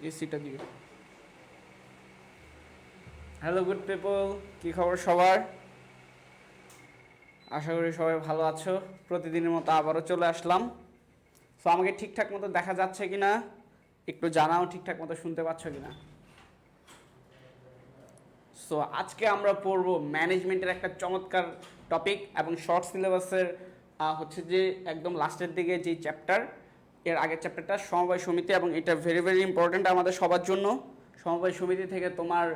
এসিটা দিবে। Hello good people, কি খবর সবার? আশা করি সবাই ভালো আছো। প্রতিদিনের মতো আবারও চলে আসলাম। সো আমাকে ঠিকঠাক মতো দেখা যাচ্ছে কিনা একটু জানাও, ঠিকঠাক মতো শুনতে পাচ্ছ কিনা। সো আজকে আমরা পড়ব ম্যানেজমেন্টের একটা চমৎকার টপিক এবং শর্ট সিলেবাসের হচ্ছে যে একদম লাস্টের দিকে যে চ্যাপ্টার, এর আগের চ্যাপ্টারটা সমবায় সমিতি, এবং এটা ভেরি ভেরি ইম্পর্ট্যান্ট আমাদের সবার জন্য। সমবায় সমিতি থেকে তোমার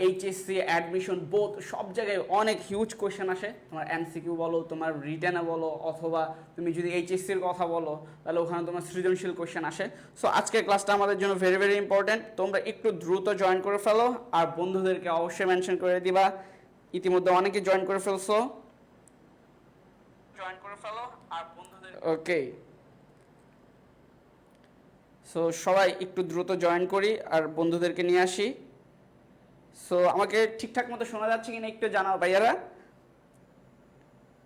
এইচএসসি অ্যাডমিশন বোথ সব জায়গায় অনেক হিউজ কোয়েশ্চেন আসে। তোমার এমসিকিউ বলো, তোমার রিটেনে বলো, অথবা তুমি যদি এইচএসসির কথা বলো তাহলে ওখানে তোমার সৃজনশীল কোয়েশ্চেন আসে। সো আজকের ক্লাসটা আমাদের জন্য ভেরি ভেরি ইম্পর্ট্যান্ট। তোমরা একটু দ্রুত জয়েন করে ফেলো আর বন্ধুদেরকে অবশ্যই মেনশন করে দিবা। ইতিমধ্যে অনেকে জয়েন করে ফেলছো, জয়েন করে ফেলো আর বন্ধুদের। ওকে, সো সবাই একটু দ্রুত জয়েন করি আর বন্ধুদেরকে নিয়ে আসি। সো আমাকে ঠিকঠাক মতো শোনা যাচ্ছে কিনা একটু জানাও ভাইয়ারা।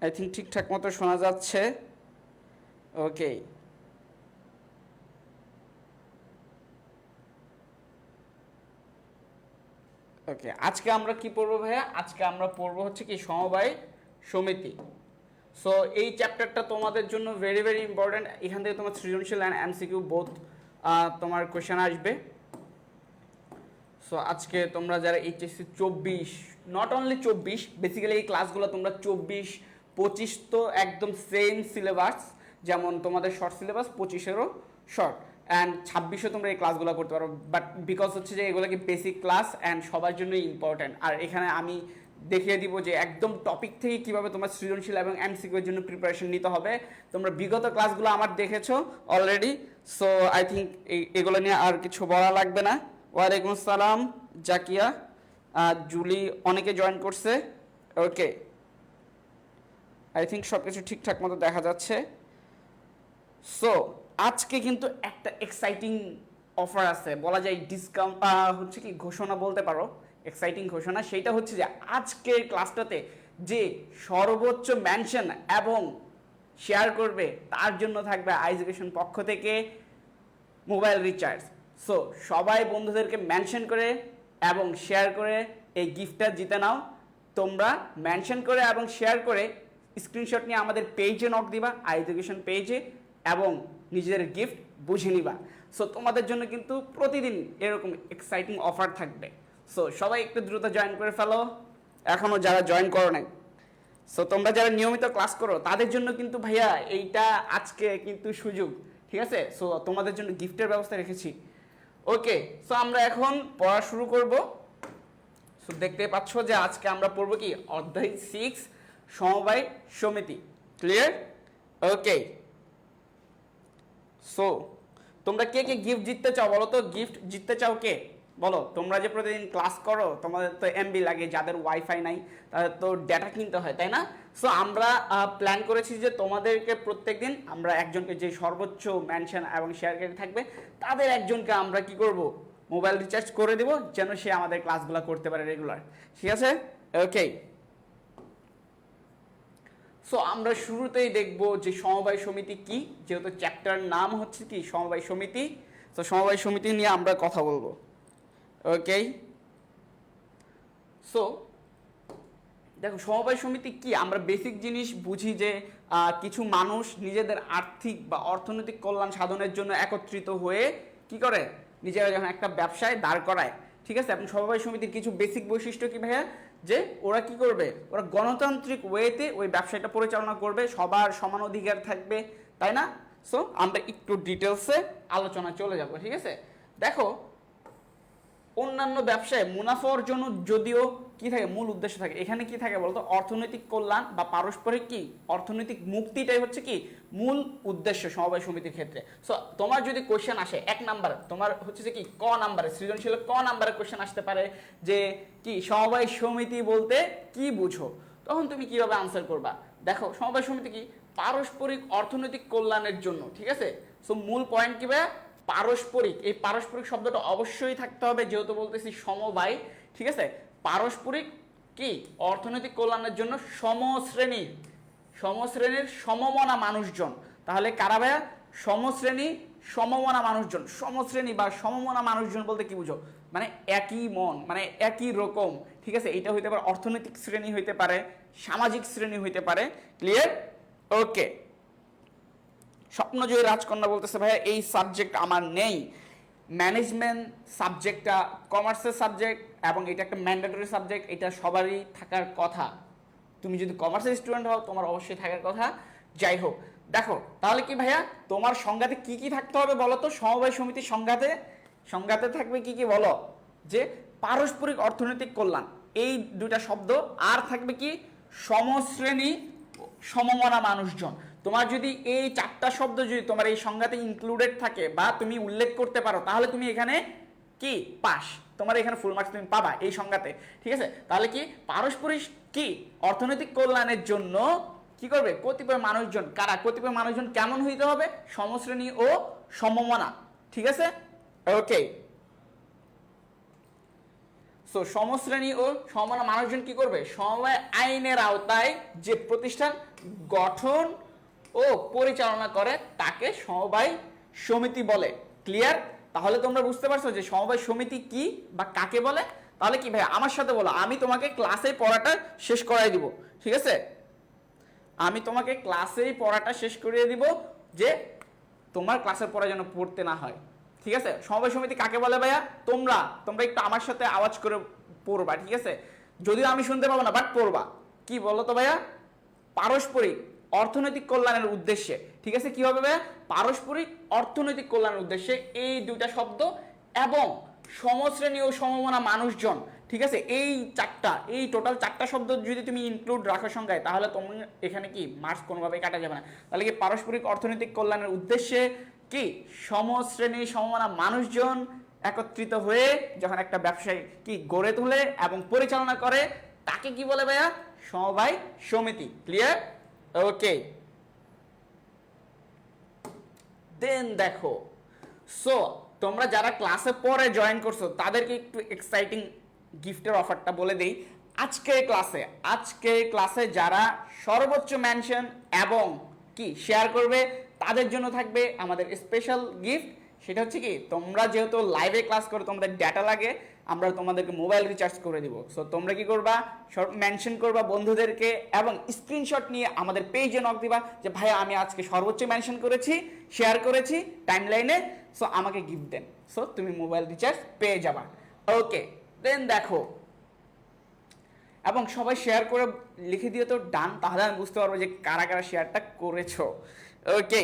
আই থিঙ্ক ঠিকঠাক মতো শোনা যাচ্ছে। ওকে, ওকে, আজকে আমরা কি পড়বো ভাইয়া? আজকে আমরা পড়বো হচ্ছে কি সমবায় সমিতি। সো এই চ্যাপ্টারটা তোমাদের জন্য ভেরি ভেরি ইম্পর্ট্যান্ট। এখান থেকে তোমার সৃজনশীল অ্যান্ড এমসিকিউ বোথ তোমার কোয়েশ্চেন আসবে। সো আজকে তোমরা যারা এইচএসসি 24, নট অনলি 24, বেসিক্যালি এই ক্লাসগুলো তোমরা 24-25 তো একদম সেম সিলেবাস, যেমন তোমাদের শর্ট সিলেবাস 25-এরও শর্ট, অ্যান্ড 26-এ তোমরা এই ক্লাসগুলো করতে পারো। বাট বিকজ হচ্ছে যে এগুলো কি বেসিক ক্লাস অ্যান্ড সবার জন্যই ইম্পর্ট্যান্ট। আর এখানে আমি দেখিয়ে দিব যে একদম টপিক থেকে কিভাবে তোমার সৃজনশীল এবং এমসিকিউ এর জন্য প্রিপারেশন নিতে হবে। তোমরা বিগত ক্লাসগুলো আমার দেখেছো অলরেডি। সো আই থিঙ্ক এগুলো নিয়ে আর কিছু বলা লাগবে না। ওয়ালাইকুম আসসালাম জাকিয়া, জুলি, অনেকে জয়েন করছে। ওকে, আই থিঙ্ক সব কিছু ঠিকঠাক মতো দেখা যাচ্ছে। সো আজকে কিন্তু একটা এক্সাইটিং অফার আছে, বলা যায় ডিসকাউন্ট, হচ্ছে কি ঘোষণা বলতে পারো, এক্সাইটিং ঘোষণা। সেইটা হচ্ছে যে আজকের ক্লাসটাতে যে সর্বোচ্চ মেনশন এবং শেয়ার করবে তার জন্য থাকবে আইএজুকেশন পক্ষ থেকে মোবাইল রিচার্জ। সো সবাই বন্ধুদেরকে মেনশন করে এবং শেয়ার করে এই গিফটটা জিতে নাও। তোমরা মেনশন করে এবং শেয়ার করে স্ক্রিনশট নিয়ে আমাদের পেজে নক দিবা, এডুকেশন পেজে, এবং নিজেদের গিফট বুঝে নিবা। সো তোমাদের জন্য কিন্তু প্রতিদিন এরকম এক্সাইটিং অফার থাকবে। সো সবাই একটু দ্রুত জয়েন করে ফেলো এখনও যারা জয়েন করো নাই। সো তোমরা যারা নিয়মিত ক্লাস করো তাদের জন্য কিন্তু ভাইয়া এইটা আজকে কিন্তু সুযোগ, ঠিক আছে? সো তোমাদের জন্য গিফটের ব্যবস্থা রেখেছি। ওকে, সো আমরা এখন পড়া শুরু করব। সো দেখতে পাচ্ছ যে আজকে আমরা পড়ব কি অধ্যায় 6 সমবায় সমিতি। ক্লিয়ার? ওকে, সো তোমরা কে কে গিফট জিততে চাও বলো তো? গিফট জিততে চাও কে বলো? তোমরা যে প্রতিদিন ক্লাস করো তোমাদের তো এমবি লাগে, যাদের ওয়াইফাই নাই তাদের তো ডেটা কিনতে হয়, তাই না? সো আমরা প্ল্যান করেছি যে তোমাদেরকে প্রত্যেকদিন আমরা একজনকে, যে সর্বোচ্চ মেনশন এবং শেয়ারকারী থাকবে তাদের একজনকে আমরা কি করব, মোবাইল রিচার্জ করে দেব, যেন সে আমাদের ক্লাসগুলো করতে পারে রেগুলার। ঠিক আছে? ওকে, সো আমরা শুরুতেই দেখব যে সমবায় সমিতি কি, যেহেতু চ্যাপ্টার নাম হচ্ছে কি সমবায় সমিতি। তো সমবায় সমিতি নিয়ে আমরা কথা বলবো। ওকে, সো দেখো সমবায় সমিতি কি, আমরা বেসিক জিনিস বুঝি যে কিছু মানুষ নিজেদের আর্থিক বা অর্থনৈতিক কল্যাণ সাধনের জন্য একত্রিত হয়ে কি করে, নিজেরা যখন একটা ব্যবসায় দাঁড় করায়। ঠিক আছে? এবং সমবায় সমিতির কিছু বেসিক বৈশিষ্ট্য কি ভাইয়া, যে ওরা কি করবে, ওরা গণতান্ত্রিক ওয়েতে ওই ব্যবসাটা পরিচালনা করবে, সবার সমান অধিকার থাকবে, তাই না? সো আমরা একটু ডিটেলসে আলোচনা চলে যাব। ঠিক আছে? দেখো অন্যান্য ব্যবসায় মুনাফা অর্জন যদিও কি থাকে, মূল উদ্দেশ্য থাকে, এখানে কি থাকে বলতো, অর্থনৈতিক কল্যাণ বা পারস্পরিক কি অর্থনৈতিক মুক্তিটাই হচ্ছে কি মূল উদ্দেশ্য সমবায় সমিতির ক্ষেত্রে। সো তোমার যদি কোশ্চেন আসে 1 নাম্বার, তোমার হচ্ছে যে কি ক নাম্বারে, সৃজনশীল ক নাম্বারে কোশ্চেন আসতে পারে যে কি সমবায় সমিতি বলতে কি বুঝো, তখন তুমি কিভাবে আনসার করবা? দেখো সমবায় সমিতি কি পারস্পরিক অর্থনৈতিক কল্যাণের জন্য। ঠিক আছে? সো মূল পয়েন্ট কি ভাইয়া, পারস্পরিক। এই পারস্পরিক শব্দটা অবশ্যই থাকতে হবে, যেহেতু বলতেছি সমবায়। ঠিক আছে? পারস্পরিক কি অর্থনৈতিক কল্যাণের জন্য সমশ্রেণীর সমমনা মানুষজন। তাহলে কারা ভাইয়া? সমশ্রেণী সমমনা মানুষজন, সমশ্রেণী বা সমমনা মানুষজন বলতে কি বুঝো, মানে একই মন, মানে একই রকম, ঠিক আছে। এটা হইতে পারে অর্থনৈতিক শ্রেণী, হইতে পারে সামাজিক শ্রেণী, হইতে পারে। ক্লিয়ার? ওকে। স্বপ্নজয়ী রাজকন্যা বলতেছে ভাইয়া এই সাবজেক্ট আমার নেই। ম্যানেজমেন্ট সাবজেক্টটা কমার্সের সাবজেক্ট এবং এটা একটা ম্যান্ডেটরি সাবজেক্ট, এটা সবারই থাকার কথা। তুমি যদি কমার্সের স্টুডেন্ট হও তোমার অবশ্যই থাকার কথা। যাই হোক, দেখো তাহলে কি ভাইয়া তোমার সংজ্ঞাতে কি কি থাকতে হবে বলো তো? সমবায় সমিতির সংজ্ঞাতে থাকবে কি কি বলো? যে পারস্পরিক অর্থনৈতিক কল্যাণ, এই দুইটা শব্দ, আর থাকবে কি সমশ্রেণী সমমনা মানুষজন। তোমার যদি এই চারটা শব্দ যদি তোমার এই সংজ্ঞাতে ইনক্লুডেড থাকে বা তুমি উল্লেখ করতে পারো তাহলে তুমি এখানে কি পাস, তোমার এখানে ফুল মার্কস তুমি পাবা এই সংজ্ঞাতে, ঠিক আছে। তাহলে কি পারস্পরিক কি অর্থনৈতিক কল্যাণের জন্য কি করবে কতিপয় মানুষজন, কারা কতিপয় মানুষজন কেমন হইতে হবে? সমশ্রেণী ও সমমনা, ঠিক আছে। ওকে, সো সমশ্রেণী ও সমমনা মানুষজন কি করবে? সমবায় আইনের আওতায় যে প্রতিষ্ঠান গঠন ও পরিচালনা করে তাকে সমবায় সমিতি বলে। ক্লিয়ার? তাহলে তোমরা বুঝতে পারছো যে সমবায় সমিতি কি বা কাকে বলে। তাহলে কি ভাই আমার সাথে বলো, আমি তোমাকে ক্লাসে পড়াটা শেষ করাই দিব, ঠিক আছে। আমি তোমাকে ক্লাসেই পড়াটা শেষ করিয়ে দিব, যে তোমার ক্লাসের পড়া যেন পড়তে না হয়, ঠিক আছে। সমবায় সমিতি কাকে বলে ভাইয়া? তোমরা একটু আমার সাথে আওয়াজ করে পড়বা, ঠিক আছে। যদিও আমি শুনতে পাবো না, বাট পড়বা। কি বলো তো ভাইয়া? পারস্পরিক অর্থনৈতিক কল্যাণের উদ্দেশ্যে, ঠিক আছে। কি হবে ভাইয়া? পারস্পরিক অর্থনৈতিক কল্যাণের উদ্দেশ্যে এই দুইটা শব্দ এবং সমশ্রেণী ও সমমনা মানুষজন, ঠিক আছে। এই টোটাল চারটা শব্দ যদি তুমি ইনক্লুড রাখো সংখ্যায় তাহলে তুমি এখানে কি মার্কস কোনোভাবেই কাটা যাবে না। তাহলে কি পারস্পরিক অর্থনৈতিক কল্যাণের উদ্দেশ্যে কি সমশ্রেণী সমমনা মানুষজন একত্রিত হয়ে যখন একটা ব্যবসায় কি গড়ে তোলে এবং পরিচালনা করে তাকে কি বলে ভাইয়া? সমবায় সমিতি। ক্লিয়ার? ওকে, দেন দেখো, সো তোমরা যারা ক্লাসে পরে জয়েন করছো তাদেরকে একটু এক্সাইটিং গিফটের অফারটা বলে দেই। আজকে ক্লাসে যারা সর্বোচ্চ মেনশন এবং কি শেয়ার করবে তাদের জন্য থাকবে আমাদের স্পেশাল গিফট। সেটা হচ্ছে কি, তোমরা যেহেতু লাইভে ক্লাস করো তোমাদের ডেটা লাগে, আমরা তোমাদেরকে মোবাইল রিচার্জ করে দিব। সো তোমরা কি করবা? মেনশন করবা বন্ধুদেরকে এবং স্ক্রিনশট নিয়ে আমাদের পেজে নক দিবা যে ভাইয়া আমি আজকে সর্বোচ্চ মেনশন করেছি, শেয়ার করেছি টাইমলাইনে, সো আমাকে গিফট দেন। সো তুমি মোবাইল রিচার্জ পেয়ে যাবা। ওকে, দেন দেখো, এবং সবাই শেয়ার করে লিখে দিও তো ডান, তাহলে আমি বুঝতে পারবো যে কারা কারা শেয়ারটা করেছো। ওকে,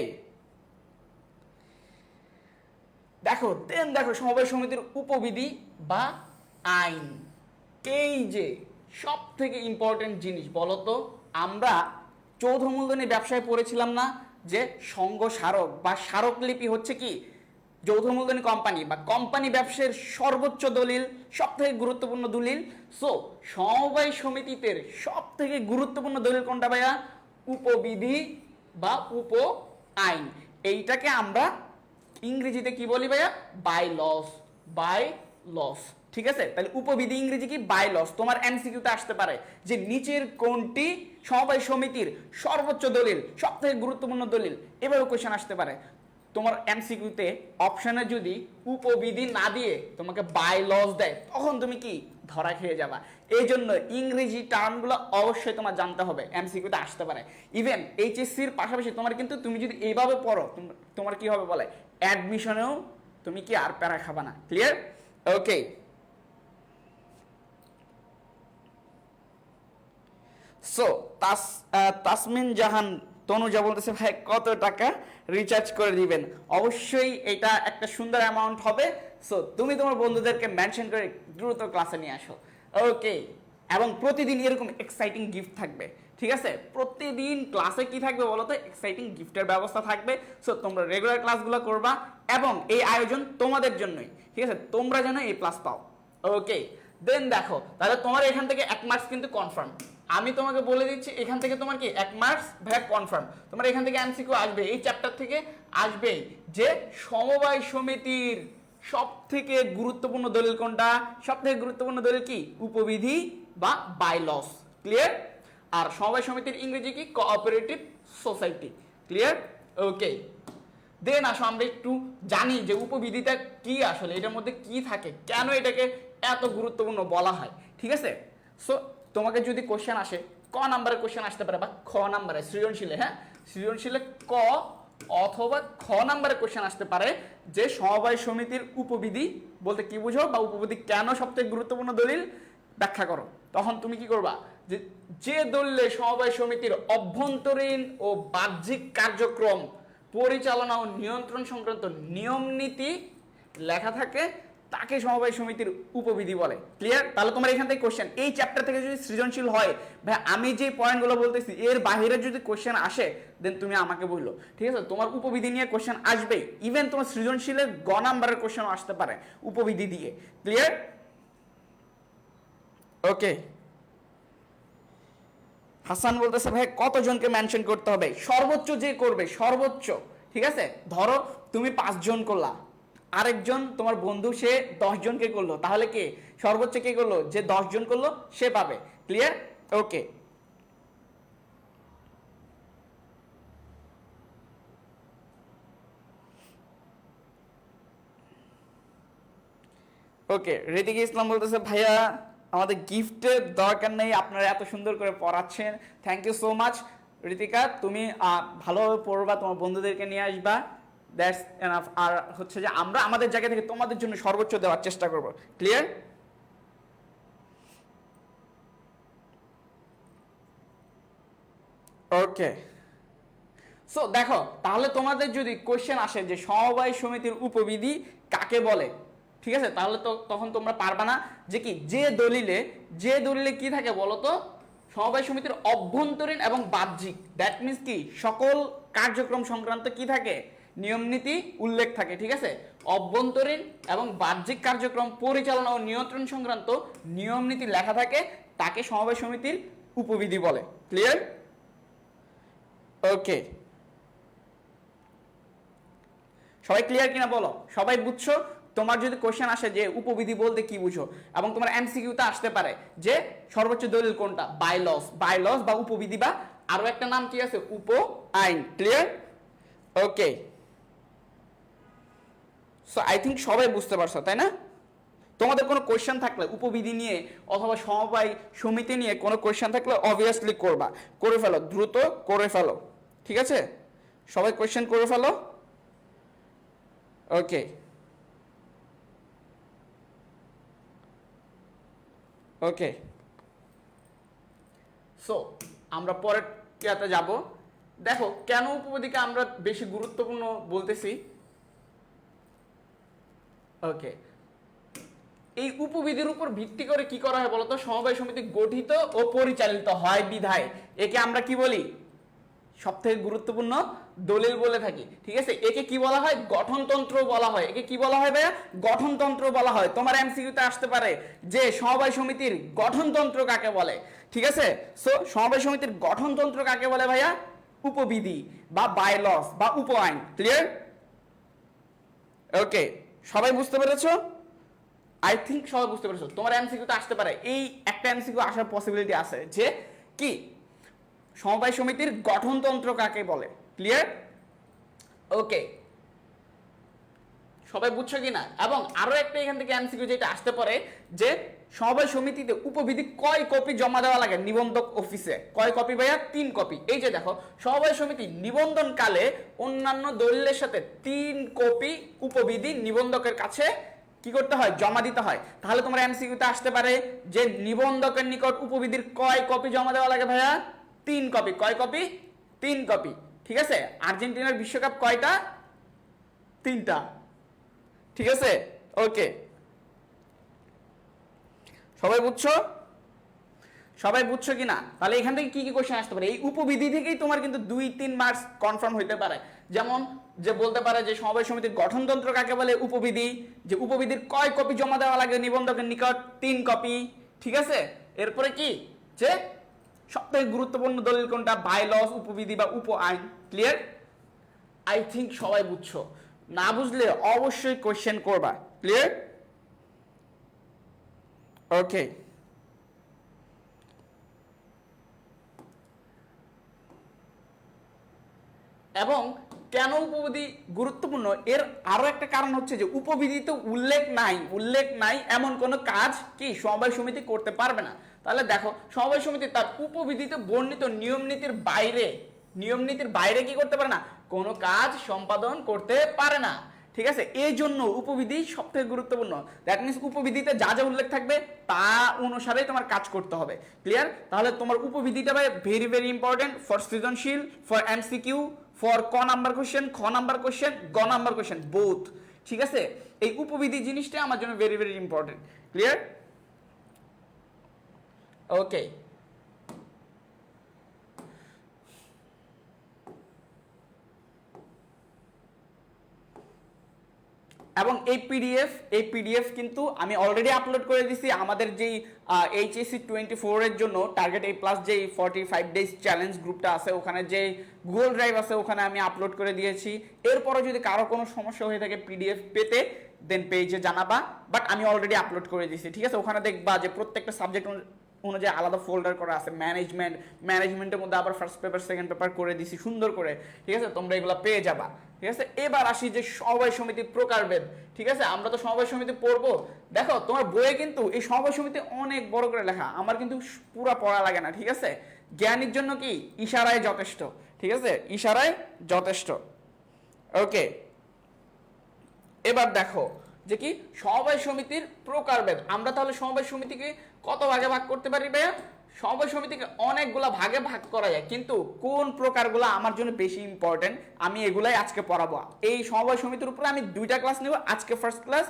দেখো, দেন দেখো সমবায় সমিতির উপবিধি বা আইন। এই যে সব থেকে ইম্পর্টেন্ট জিনিস বলতো, আমরা চৌধ মূলধনী ব্যবসায় পড়েছিলাম না যে সংঘ স্মারক বা স্মারকলিপি হচ্ছে কি যৌথ মূলধনী কোম্পানি বা কোম্পানি ব্যবসার সর্বোচ্চ দলিল, সব থেকে গুরুত্বপূর্ণ দলিল। সো সমবায় সমিতিতে সব থেকে গুরুত্বপূর্ণ দলিল কোনটা ভাইয়া? উপবিধি বা উপ আইন। এইটাকে আমরা ইংরেজিতে কি বলি ভাইয়া? বাই লস, ঠিক আছে। তাহলে উপবিধি ইংরেজি কি? Bylaws. তোমার এমসিকিউতে আসতে পারে যে নিচের কোনটি সমবায় সমিতির সর্বোচ্চ দলিল, সব থেকে গুরুত্বপূর্ণ দলিল, এভাবে কোয়েশ্চেন আসতে পারে। তোমার এমসিকিউতে অপশনে যদি উপবিধি না দিয়ে তোমাকে বাই লস দেয় তখন তুমি কি ধরা খেয়ে যাবা। এই জন্য ইংরেজি টার্মগুলো অবশ্যই তোমার জানতে হবে, এমসিকিউতে আসতে পারে। ইভেন এইচএসসির পাশাপাশি তোমার কিন্তু তুমি যদি এইভাবে পড়ো তোমার কি হবে বলে অ্যাডমিশনেও তুমি কি আর প্যারা খাবা না। ক্লিয়ার? ওকে, সো তাসমিন জাহান তনুজা বলতেছে ভাই কত টাকা রিচার্জ করে দিবেন? অবশ্যই এটা একটা সুন্দর অ্যামাউন্ট হবে। সো তুমি তোমার বন্ধুদেরকে মেনশন করে দ্রুত ক্লাসে নিয়ে আসো। ওকে, এবং প্রতিদিন এরকম এক্সাইটিং গিফট থাকবে, ঠিক আছে। প্রতিদিন ক্লাসে কি থাকবে বলো তো? এক্সাইটিং গিফটের ব্যবস্থা থাকবে। সো তোমরা রেগুলার ক্লাসগুলো করবা এবং এই আয়োজন তোমাদের জন্যই, ঠিক আছে। তোমরা যেন এই প্লাস পাও। ওকে, দেন দেখো, তাহলে তোমার এখান থেকে 1 মার্কস কিন্তু কনফার্ম। আমি তোমাকে বলে দিচ্ছি এখান থেকে তোমার কি 1 মার্কস ভাই কনফার্ম। তোমার এখান থেকে এমসিকিউ আসবে, এই চ্যাপ্টার থেকে আসবে যে সমবায় সমিতির সব থেকে গুরুত্বপূর্ণ দলিল কোনটা? সব থেকে গুরুত্বপূর্ণ দলিল কি? উপবিধি বা বাই লস। ক্লিয়ার? আর সমবায় সমিতির ইংরেজি কি? Cooperative society. ক্লিয়ার? ওকে, দেন আসো আমরা একটু জানি যে উপবিধিটা কি, আসলে এটার মধ্যে কি থাকে, কেন এটাকে এত গুরুত্বপূর্ণ বলা হয়। ঠিক আছে, সো তোমাকে যদি কোশ্চেন আসে, ক নাম্বারের কোশ্চেন আসতে পারে বা খ নাম্বারে সৃজনশীলে, হ্যাঁ সৃজনশীলে ক অথবা খ নাম্বারের কোশ্চেন আসতে পারে যে সমবায় সমিতির উপবিধি বলতে কি বুঝো বা উপবিধি কেন সবথেকে গুরুত্বপূর্ণ দলিল ব্যাখ্যা করো। তখন তুমি কি করবা, যে যে দলিলে সমবায় সমিতির অভ্যন্তরীণ ও বাহ্যিক কার্যক্রম পরিচালনা ও নিয়ন্ত্রণ সংক্রান্ত নিয়ম নীতি লেখা থাকে তাকে সমবায় সমিতির উপবিধি বলে। ক্লিয়ার? তাহলে তোমার এখান থেকে কোশ্চেন এই চ্যাপ্টার থেকে যদি সৃজনশীল হয়, ভাই আমি যে পয়েন্টগুলো বলতেছি এর বাইরে যদি কোশ্চেন আসে দেন তুমি আমাকে বললো, ঠিক আছে? তোমার উপবিধি নিয়ে কোশ্চেন আসবেই, ইভেন তোমার সৃজনশীলের গ নাম্বারের কোশ্চেনও আসতে পারে উপবিধি দিয়ে। ক্লিয়ার? ওকে, হাসান বলতেছে ভাই কতজনকে মেনশন করতে হবে? সর্বোচ্চ যে করবে, সর্বোচ্চ। ঠিক আছে, ধরো তুমি 5 জন করলা, আরেকজন তোমার বন্ধু সে 10 জনকে করলো, তাহলে কে সর্বোচ্চ কে করলো? যে 10 জন করলো সে পাবে। ক্লিয়ার? ওকে, ওকে। ঋতিক ইসলাম বলতেছে ভাইয়া আমাদের গিফটের দরকার নেই, আপনারা এত সুন্দর করে পড়াচ্ছেন, thank you so much. Ritika তুমি ভালোভাবে পড়বা, তোমার বন্ধুদেরকে নিয়ে আসবা, দ্যাটস এনাফ। আর হচ্ছে যে আমরা আমাদের জায়গা থেকে তোমাদের জন্য সর্বোচ্চ দেওয়ার চেষ্টা করব। ক্লিয়ার? ওকে, সো দেখো তাহলে তোমাদের যদি কোশ্চেন আসে যে সমবায় সমিতির উপবিধি কাকে বলে, ঠিক আছে, তাহলে তো তখন তোমরা পারবা না যে কি যে দলিলে, যে দলিলে কি থাকে বলো তো, সমবায় সমিতির অভ্যন্তরীণ এবং বাহ্যিক, দ্যাট মিন্স কি সকল কার্যক্রম সংক্রান্ত কি থাকে, নিয়ম নীতি উল্লেখ থাকে। ঠিক আছে, অভ্যন্তরীণ এবং বাহ্যিক কার্যক্রম পরিচালনা ও নিয়ন্ত্রণ সংক্রান্ত নিয়ম নীতি লেখা থাকে তাকে সমবায় সমিতির উপবিধি বলে। ক্লিয়ার? ওকে, সবাই ক্লিয়ার কিনা বলো, সবাই বুঝছো? তোমার যদি কোশ্চেন আসে যে উপবিধি বলতে কি বুঝো, এবং তোমার এমসিকিউতে আসতে পারে যে সর্বোচ্চ দলিল কোনটা, বাইলস, বাইলস বা উপবিধি বা আরো একটা নাম কি আছে, উপ আইন। Clear? Okay, so I think সবাই বুঝতে পারছো, তাই না? তোমাদের কোনো কোশ্চেন থাকলে উপবিধি নিয়ে অথবা সমবায় সমিতি নিয়ে কোনো কোশ্চেন থাকলে অবভিয়াসলি করবা, করে ফেলো, দ্রুত করে ফেলো। ঠিক আছে, সবাই কোশ্চেন করে ফেলো। ওকে, ওকে, সো আমরা পরের ক্রিয়াতে যাব। দেখো কেন উপবিধিকে আমরা বেশি গুরুত্বপূর্ণ বলতেছি। ওকে, এই উপবিধির উপর ভিত্তি করে কি করা হয় বলতো, সমবায় সমিতি গঠিত ও পরিচালিত হয় বিধায় একে আমরা কি বলি, সব থেকে গুরুত্বপূর্ণ দলিল বলে থাকি। ঠিক আছে, একে কি বলা হয়, গঠনতন্ত্র বলা হয়। একে কি বলা হয় ভাইয়া, গঠনতন্ত্র বলা হয়। তোমার এমসিকিউতে আসতে পারে যে সমবায় সমিতির গঠনতন্ত্র কাকে বলে। ঠিক আছে, সো সমবায় সমিতির গঠনতন্ত্র কাকে বলে ভাইয়া, উপবিধি বা বাইলস বা উপ আইন। ক্লিয়ার? ওকে, সবাই বুঝতে পেরেছো? আই থিঙ্ক সবাই বুঝতে পেরেছো। তোমার এমসিকিউতে আসতে পারে, এই একটা এমসিকিউ আসার পসিবিলিটি আছে যে কি সমবায় সমিতির গঠনতন্ত্র কাকে বলে। ক্লিয়ার? ওকে, সবাই বুঝছো কিনা? এবং আরো একটা এখান থেকে এমসিকিউ যেটা আসতে পারে যে সমবায় সমিতিতে উপবিধি কয় কপি জমা দেওয়া লাগে নিবন্ধক অফিসে, কয় কপি ভাইয়া, 3 কপি। এই যে দেখো সমবায় সমিতি নিবন্ধন কালে অন্যান্য দলিলের সাথে 3 কপি উপবিধি নিবন্ধকের কাছে কি করতে হয়, জমা দিতে হয়। তাহলে তোমার এমসিকিউতে আসতে পারে যে নিবন্ধকের নিকট উপবিধির কয় কপি জমা দেওয়া লাগে ভাইয়া, 3 কপি। কয় কপি? 3 কপি। ঠিক আছে, আর্জেন্টিনার বিশ্বকাপ কয়টা? 3টা। ঠিক আছে, ওকে, সবাই বুঝছো? সবাই বুঝছো কিনা? তাহলে এখান থেকে কি কি কোশ্চেন আসতে পারে, এই উপবিধি থেকেই তোমার কিন্তু 2-3 মার্কস কনফার্ম হইতে পারে। যেমন যে বলতে পারে যে সমবায় সমিতির গঠনতন্ত্র কাকে বলে, উপবিধি, যে উপবিধির কয় কপি জমা দেওয়া লাগে নিবন্ধকের নিকট, 3 কপি। ঠিক আছে, এরপরে কি যে সবথেকে গুরুত্বপূর্ণ দলিল কোনটা, বাইলস, উপবিধি বা উপ আইন। ক্লিয়ার? আই থিঙ্ক সবাই বুঝছো, না বুঝলে অবশ্যই কোশ্চেন করবা। ক্লিয়ার? ওকে, এবং কেন উপবিধি গুরুত্বপূর্ণ, এর আরো একটা কারণ হচ্ছে যে উপবিধিতে উল্লেখ নাই এমন কোনো কাজ কি সমবায় সমিতি করতে পারবে না। তাহলে দেখো সমবায় সমিতি তার উপবিধিতে বর্ণিত নিয়ম নীতির বাইরে কি করতে পারে না, কোনো কাজ সম্পাদন করতে পারে না। ঠিক আছে, এই জন্য উপবিধি সব থেকে গুরুত্বপূর্ণ। দ্যাট মিনস উপবিধিতে যা যা উল্লেখ থাকবে তা অনুসারেই তোমার কাজ করতে হবে। ক্লিয়ার? তাহলে তোমার উপবিধিটা ভাই ভেরি ভেরি ইম্পর্টেন্ট ফর সৃজনশীল, ফর এমসিকিউ, ফর ক নাম্বার কোশ্চেন, খ নাম্বার কোশ্চেন, গ নাম্বার কোশ্চেন, বোথ। ঠিক আছে, এই উপবিধি জিনিসটা আমার জন্য ভেরি ভেরি ইম্পর্টেন্ট। ক্লিয়ার? ওকে, এবং এই পিডিএফ কিন্তু আমি অলরেডি আপলোড করে দিছি আমাদের যেই এইচএসসি 24 এর জন্য টার্গেট A+ যেই 45 ডেজ চ্যালেঞ্জ গ্রুপটা আছে, ওখানে যে গুগল ড্রাইভ আছে ওখানে আমি আপলোড করে দিয়েছি। এরপরও যদি কারো কোনো সমস্যা হয়ে থাকে পিডিএফ পেতে, দেন পেজে জানাবা, বাট আমি অলরেডি আপলোড করে দিয়েছি। ঠিক আছে, ওখানে দেখবা যে প্রত্যেকটা সাবজেক্ট অনুযায়ী আলাদা ফোল্ডার করা আছে। ম্যানেজমেন্টের মধ্যে আবার ফার্স্ট পেপার সেকেন্ড পেপার করে দিছি সুন্দর করে। ঠিক আছে, তোমরা এগুলো পেয়ে যাবা। ঠিক আছে, এবার আসি যে সমবায় সমিতির প্রকারভেদ। ঠিক আছে, আমরা তো সমবায় সমিতি পড়বো। দেখো তোমার বইয়ে কিন্তু এই সমবায় সমিতি অনেক বড় করে লেখা, আমার কিন্তু পুরো পড়া লাগে না। ঠিক আছে, জ্ঞানীর জন্য কি ইশারায় যথেষ্ট। ঠিক আছে, ইশারায় যথেষ্ট। ওকে, এবার দেখো যে কি সমবায় সমিতির প্রকারভেদ। আমরা তাহলে সমবায় সমিতিকে কত ভাগে ভাগ করতে পারি ভাইয়া? সমবায় সমিতিকে অনেকগুলা ভাগে ভাগ করা যায়, কিন্তু কোন প্রকারগুলো আমার জন্য বেশি ইম্পর্টেন্ট আমি এগুলাই আজকে পড়াবো। এই সমবায় সমিতির উপরে আমি 2টা ক্লাস নিব, আজকে first class,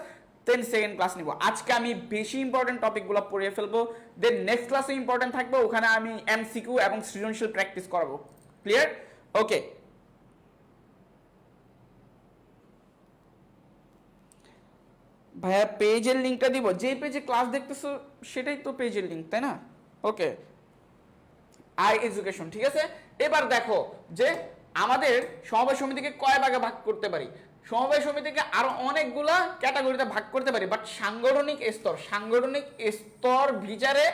then second class নিব। আজকে আমি বেশি ইম্পর্টেন্ট টপিকগুলো পড়িয়ে ফেলবো, দেন নেক্সট ক্লাসে ইম্পর্টেন্ট থাকবে, ওখানে আমি এমসিকিউ এবং সৃজনশীল প্র্যাকটিস করাবো। ক্লিয়ার? ওকে, ভাইয়া পেজের লিঙ্কটা দিব, যে পেজে ক্লাস দেখতেছো সেটাই তো পেজের লিঙ্ক, তাই না? ওকে, এডুকেশন। ঠিক আছে, এবার দেখো যে আমাদের সমবায় সমিতিকে কয় ভাগে ভাগ করতে পারি। সমবায় সমিতিকে আরো অনেকগুলা ক্যাটাগরিতে ভাগ করতে পারি, বাট সাংগঠনিক স্তর বিচারে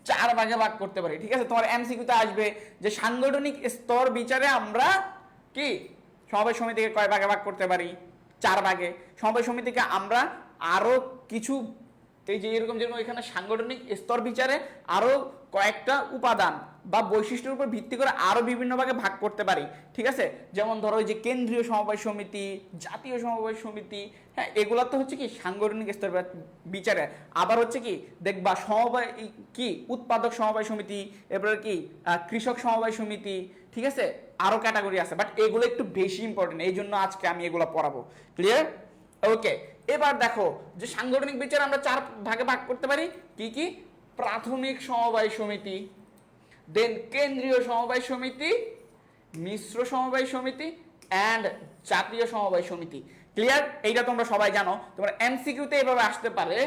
4 ভাগে ভাগ করতে পারি। ঠিক আছে, তোমার এমসিকিউতে আসবে যে সাংগঠনিক স্তর বিচারে আমরা কি সমবায় সমিতিকে কয় ভাগে ভাগ করতে পারি? 4 ভাগে। সমবায় সমিতিকে আমরা আরো কিছু এই যে যেরকম এখানে সাংগঠনিক স্তর বিচারে আরো কয়েকটা উপাদান বা বৈশিষ্ট্যের উপর ভিত্তি করে আরো বিভিন্ন ভাগে ভাগ করতে পারি। ঠিক আছে, যেমন ধরো যে কেন্দ্রীয় সমবায় সমিতি, জাতীয় সমবায় সমিতি, হ্যাঁ এগুলা তো হচ্ছে কি সাংগঠনিক স্তর বিচারে। আবার হচ্ছে কি দেখবা সমবায় কি উৎপাদক সমবায় সমিতি, এরপরে কি কৃষক সমবায় সমিতি। ঠিক আছে, আরো ক্যাটাগরি আছে, বাট এগুলো একটু বেশি ইম্পর্টেন্ট, এই জন্য আজকে আমি এগুলো পড়াবো। ক্লিয়ার? ওকে, এবার দেখো যে সাংগঠনিক বিচার আমরা 4 ভাগে ভাগ করতে পারি। কি কি? প্রাথমিক সমবায় সমিতি, দেন কেন্দ্রীয় সমবায় সমিতি, মিশ্র সমবায় সমিতি এন্ড জাতীয় সমবায় সমিতি। ক্লিয়ার? এইটা তোমরা সবাই জানো। তোমরা এমসিকিউতে এভাবে আসতে পারে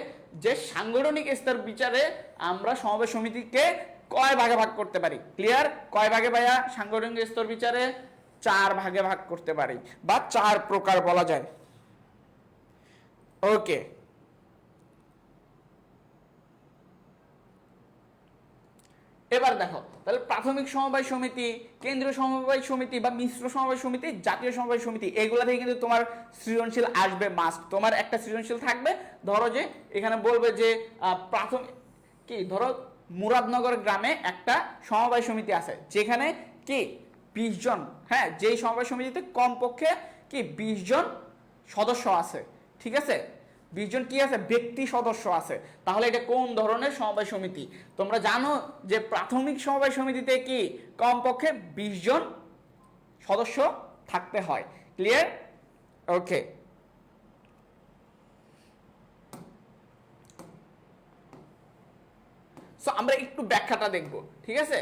যে সাংগঠনিক স্তর বিচারে আমরা সমবায় সমিতিকে কয় ভাগে ভাগ করতে পারি। ক্লিয়ার? কয় ভাগে ভাইয়া? সাংগঠনিক স্তর বিচারে 4 ভাগে ভাগ করতে পারি, বা 4 প্রকার বলা যায়। ওকে, এবার দেখো তাহলে প্রাথমিক সমবায় সমিতি, কেন্দ্রীয় সমবায় সমিতি বা মিশ্র সমবায় সমিতি, জাতীয় সমবায় সমিতি, এগুলা থেকে কিন্তু তোমার সৃজনশীল আসবে মাস্ট। তোমার একটা সৃজনশীল থাকবে, ধরো যে এখানে বলবে যে প্রাথমিক কি, ধরো মুরাদনগর গ্রামে একটা সমবায় সমিতি আছে যেখানে কি 20 জন, হ্যাঁ যেই সমবায় সমিতিতে কমপক্ষে কি 20 জন সদস্য আছে। ঠিক আছে, 20 জন কি আছে? ব্যক্তি সদস্য আছে। তাহলে এটা কোন ধরনের সমবায় সমিতি? তোমরা জানো যে প্রাথমিক সমবায় সমিতিতে কি কমপক্ষে 20 জন সদস্য থাকতে হয়। ক্লিয়ার? ওকে, সো আমরা একটু ব্যাখ্যাটা দেখব। ঠিক আছে,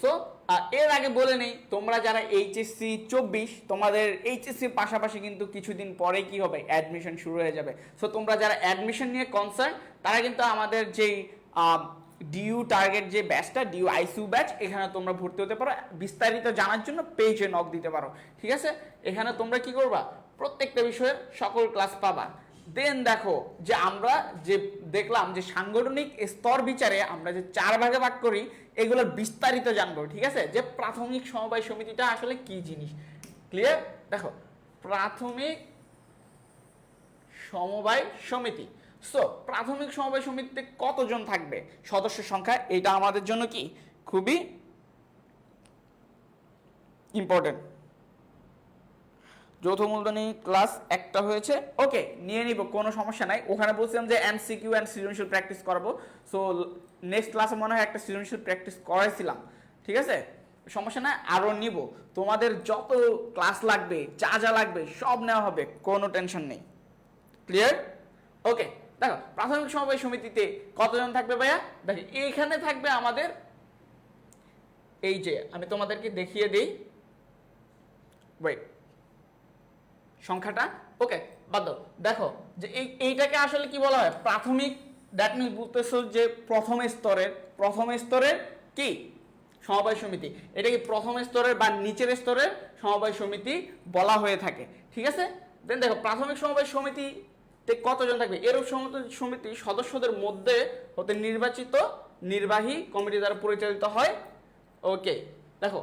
সো এর আগে বলে নেই, তোমরা যারা এইচএসসি 24 তোমাদের এইচএসসির পাশাপাশি কিন্তু কিছুদিন পরে কি হবে, অ্যাডমিশন শুরু হয়ে যাবে। সো তোমরা যারা অ্যাডমিশন নিয়ে কনসার্ন তারা কিন্তু আমাদের যেই ডিইউ টার্গেট যে ব্যাচটা, ডিইউ আইসিইউ ব্যাচ, এখানে তোমরা ভর্তি হতে পারো। বিস্তারিত জানার জন্য পেজে নক দিতে পারো। ঠিক আছে, এখানে তোমরা কি করবা, প্রত্যেকটা বিষয়ের সকল ক্লাস পাবা। দেন দেখো যে আমরা যে দেখলাম যে সাংগঠনিক স্তর বিচারে আমরা যে 4 ভাগে ভাগ করি, এগুলোর বিস্তারিত জানবো। ঠিক আছে, যে প্রাথমিক সমবায় সমিতিটা আসলে কি জিনিস। ক্লিয়ার? দেখো প্রাথমিক সমবায় সমিতি। সো প্রাথমিক সমবায় সমিতিতে কতজন থাকবে, সদস্য সংখ্যা, এটা আমাদের জন্য কি খুবই ইম্পর্টেন্ট। যৌথ মূলধনী ক্লাস একটা হয়েছে, ওকে নিয়ে নিব, কোনো সমস্যা নাই। ওখানে বলছিলাম যে এমসিকিউ অ্যান্ড সৃজনশীল প্র্যাকটিস করাবো, সো নেক্সট ক্লাসে মনে হয় একটা সৃজনশীল প্র্যাকটিস করাইছিলাম, ঠিক আছে, সমস্যা নাই, আরও নিব। তোমাদের যত ক্লাস লাগবে, যা যা লাগবে সব নেওয়া হবে, কোনো টেনশন নেই। ক্লিয়ার? ওকে, দেখো প্রাথমিক সমবায় সমিতিতে কতজন থাকবে ভাইয়া? দেখো এইখানে থাকবে আমাদের, এই যে আমি তোমাদেরকে দেখিয়ে দিই, ওয়েট, সংখ্যাটা, ওকে বাদ দাও। দেখো যে এইটাকে আসলে কি বলা হয়, প্রাথমিক, দ্যাট মিনস বলতেছো যে প্রথম স্তরের কি সমবায় সমিতি, এটা কি প্রথম স্তরের বা নিচের স্তরের সমবায় সমিতি বলা হয়ে থাকে, ঠিক আছে। দেন দেখো প্রাথমিক সমবায় সমিতিতে কতজন থাকবে, এরূপ সমিতি সদস্যদের মধ্যে হতে নির্বাচিত নির্বাহী কমিটি দ্বারা পরিচালিত হয়। ওকে, দেখো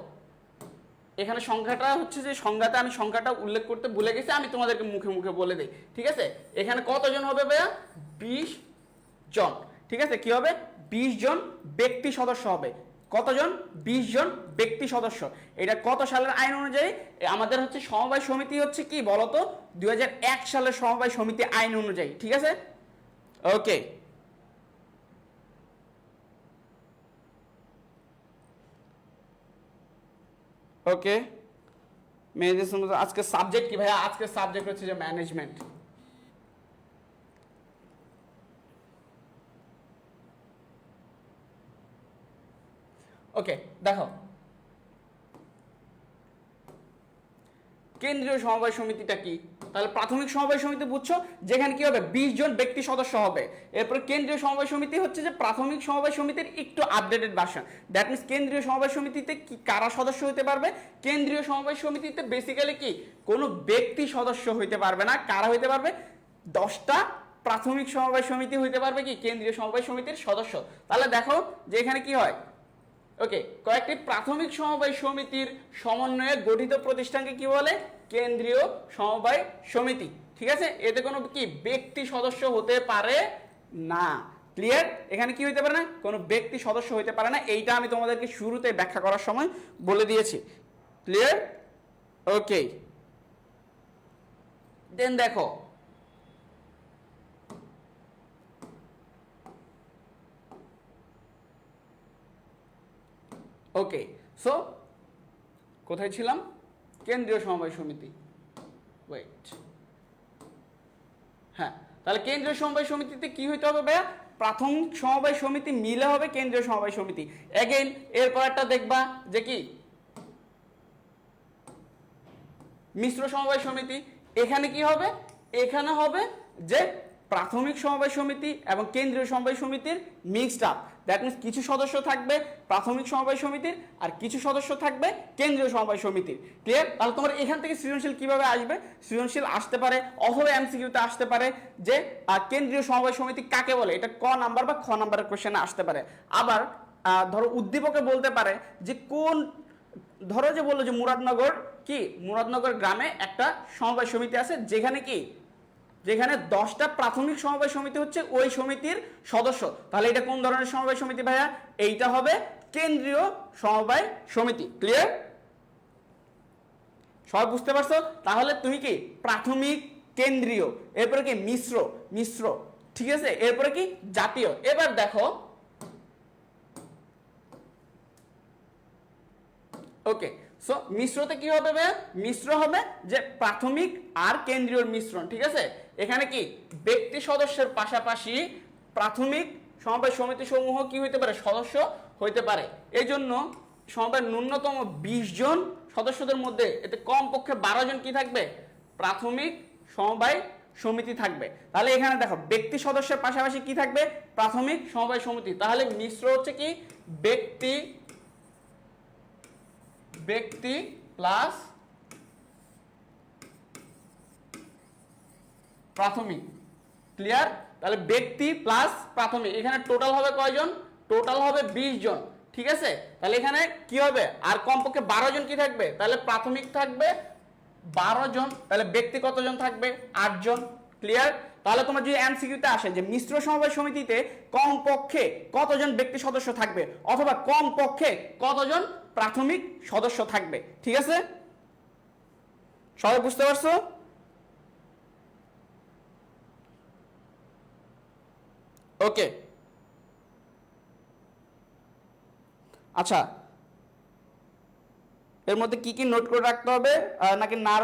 এখানে সংখ্যাটা হচ্ছে যে সংজ্ঞাতে আমি সংখ্যাটা উল্লেখ করতে ভুলে গেছি, আমি তোমাদেরকে মুখে মুখে বলে দিই, ঠিক আছে। এখানে কতজন হবে ভাইয়া? 20 জন, ঠিক আছে। কি হবে? 20 জন ব্যক্তি সদস্য হবে। কতজন? 20 জন ব্যক্তি সদস্য। এটা কত সালের আইন অনুযায়ী? আমাদের হচ্ছে সমবায় সমিতি হচ্ছে কি বলতো, 2001 সালের সমবায় সমিতি আইন অনুযায়ী, ঠিক আছে। ওকে, ওকে মেয়েদের আজকে সাবজেক্ট কি ভাইয়া? আজকে সাবজেক্ট হচ্ছে যে ম্যানেজমেন্ট। ওকে, দেখো কেন্দ্রীয় সমবায় সমিতিটা কি? তাহলে প্রাথমিক সমবায় সমিতি বুঝছো, যেখানে কি হবে 20 জন ব্যক্তি সদস্য হবে। এরপর কেন্দ্রীয় সমবায় সমিতি হচ্ছে যে প্রাথমিক সমবায় সমিতির একটু আপডেটেড ভার্সন। দ্যাট মিনস কেন্দ্রীয় সমবায় সমিতিতে কি কারা সদস্য হতে পারবে? কেন্দ্রীয় সমবায় সমিতিতে বেসিক্যালি কি কোনো ব্যক্তি সদস্য হইতে পারবে না। কারা হইতে পারবে? 10টা প্রাথমিক সমবায় সমিতি হইতে পারবে কি কেন্দ্রীয় সমবায় সমিতির সদস্য। তাহলে দেখো যে এখানে কি হয়, ওকে, কয়েকটি প্রাথমিক সমবায় সমিতির সমন্বয়ে গঠিত প্রতিষ্ঠানকে কি বলে? কেন্দ্রীয় সমবায় সমিতি, ঠিক আছে। এতে কোনো কি ব্যক্তি সদস্য হতে পারে না। ক্লিয়ার? এখানে কি হইতে পারে না? কোনো ব্যক্তি সদস্য হইতে পারে না। এইটা আমি তোমাদেরকে শুরুতে ব্যাখ্যা করার সময় বলে দিয়েছি। ক্লিয়ার? ওকে, দেন দেখো ওকে, সো কোথায় ছিলাম? কেন্দ্রীয় সমবায় সমিতি। ওয়েট, হ্যাঁ, তাহলে কেন্দ্রীয় সমবায় সমিতিতে কি হইতে হবে ভাইয়া? প্রাথমিক সমবায় সমিতি মিলে হবে কেন্দ্রীয় সমবায় সমিতি। এগেইন এরপর একটা দেখবা যে কি মিশ্র সমবায় সমিতি। এখানে কি হবে? এখানে হবে যে প্রাথমিক সমবায় সমিতি এবং কেন্দ্রীয় সমবায় সমিতির মিক্সড আপ। দ্যাট মিনস কিছু সদস্য থাকবে প্রাথমিক সমবায় সমিতির আর কিছু সদস্য থাকবে কেন্দ্রীয় সমবায় সমিতির। ক্লিয়ার? তাহলে তোমার এখান থেকে সৃজনশীল কিভাবে আসবে? সৃজনশীল আসতে পারে অথবা এমসিকিউতে আসতে পারে যে কেন্দ্রীয় সমবায় সমিতি কাকে বলে। এটা ক নাম্বার বা খ নাম্বারের কোশ্চেনে আসতে পারে। আবার ধরো উদ্দীপকে বলতে পারে যে কোন, ধরো যে বললো যে মুরাদনগর কি, মুরাদনগর গ্রামে একটা সমবায় সমিতি আছে যেখানে কি, যেখানে 10টা প্রাথমিক সমবায় সমিতি হচ্ছে ওই সমিতির সদস্য। তাহলে এটা কোন ধরনের সমবায় সমিতি ভাইয়া? এইটা হবে কেন্দ্রীয় সমবায় সমিতি। ক্লিয়ার? সবাই বুঝতে পারছো? তাহলে তুমি কি প্রাথমিক, কেন্দ্রীয়, এরপরে কি মিশ্র, ঠিক আছে, এরপরে কি জাতীয়। এবার দেখো, ওকে, সো মিশ্রতে কি হবে ভাইয়া? মিশ্র হবে যে প্রাথমিক আর কেন্দ্রীয় মিশ্রণ, ঠিক আছে। এখানে কি ব্যক্তি সদস্যের পাশাপাশি প্রাথমিক সমবায় সমিতি সমূহ কি হইতে পারে? সদস্য হইতে পারে। এই জন্য সমবায়ের ন্যূনতম 20 জন সদস্যদের মধ্যে এতে কমপক্ষে 12 জন কি থাকবে? প্রাথমিক সমবায় সমিতি থাকবে। তাহলে এখানে দেখো ব্যক্তি সদস্যের পাশাপাশি কি থাকবে? প্রাথমিক সমবায় সমিতি। তাহলে মিশ্র হচ্ছে কি ব্যক্তি প্লাস প্রাথমিক। ক্লিয়ার? তাহলে ব্যক্তি প্লাস প্রাথমিক, এখানে টোটাল হবে কয়জন? টোটাল হবে 20 জন, ঠিক আছে। তাহলে এখানে কি হবে? আর কমপক্ষে 12 জন কি থাকবে? তাহলে প্রাথমিক থাকবে 12 জন, তাহলে ব্যক্তি কতজন থাকবে? 8 জন। ক্লিয়ার? তাহলে তোমার যদি এমসিকিউতে আসে যে মিশ্র সমবায় সমিতিতে কমপক্ষে কতজন ব্যক্তি সদস্য থাকবে অথবা কমপক্ষে কতজন প্রাথমিক সদস্য থাকবে, ঠিক আছে? সবাই বুঝতে পারছো? ওকে, আচ্ছা, এর মধ্যে কি কি নোট করে রাখতে হবে নাকি না?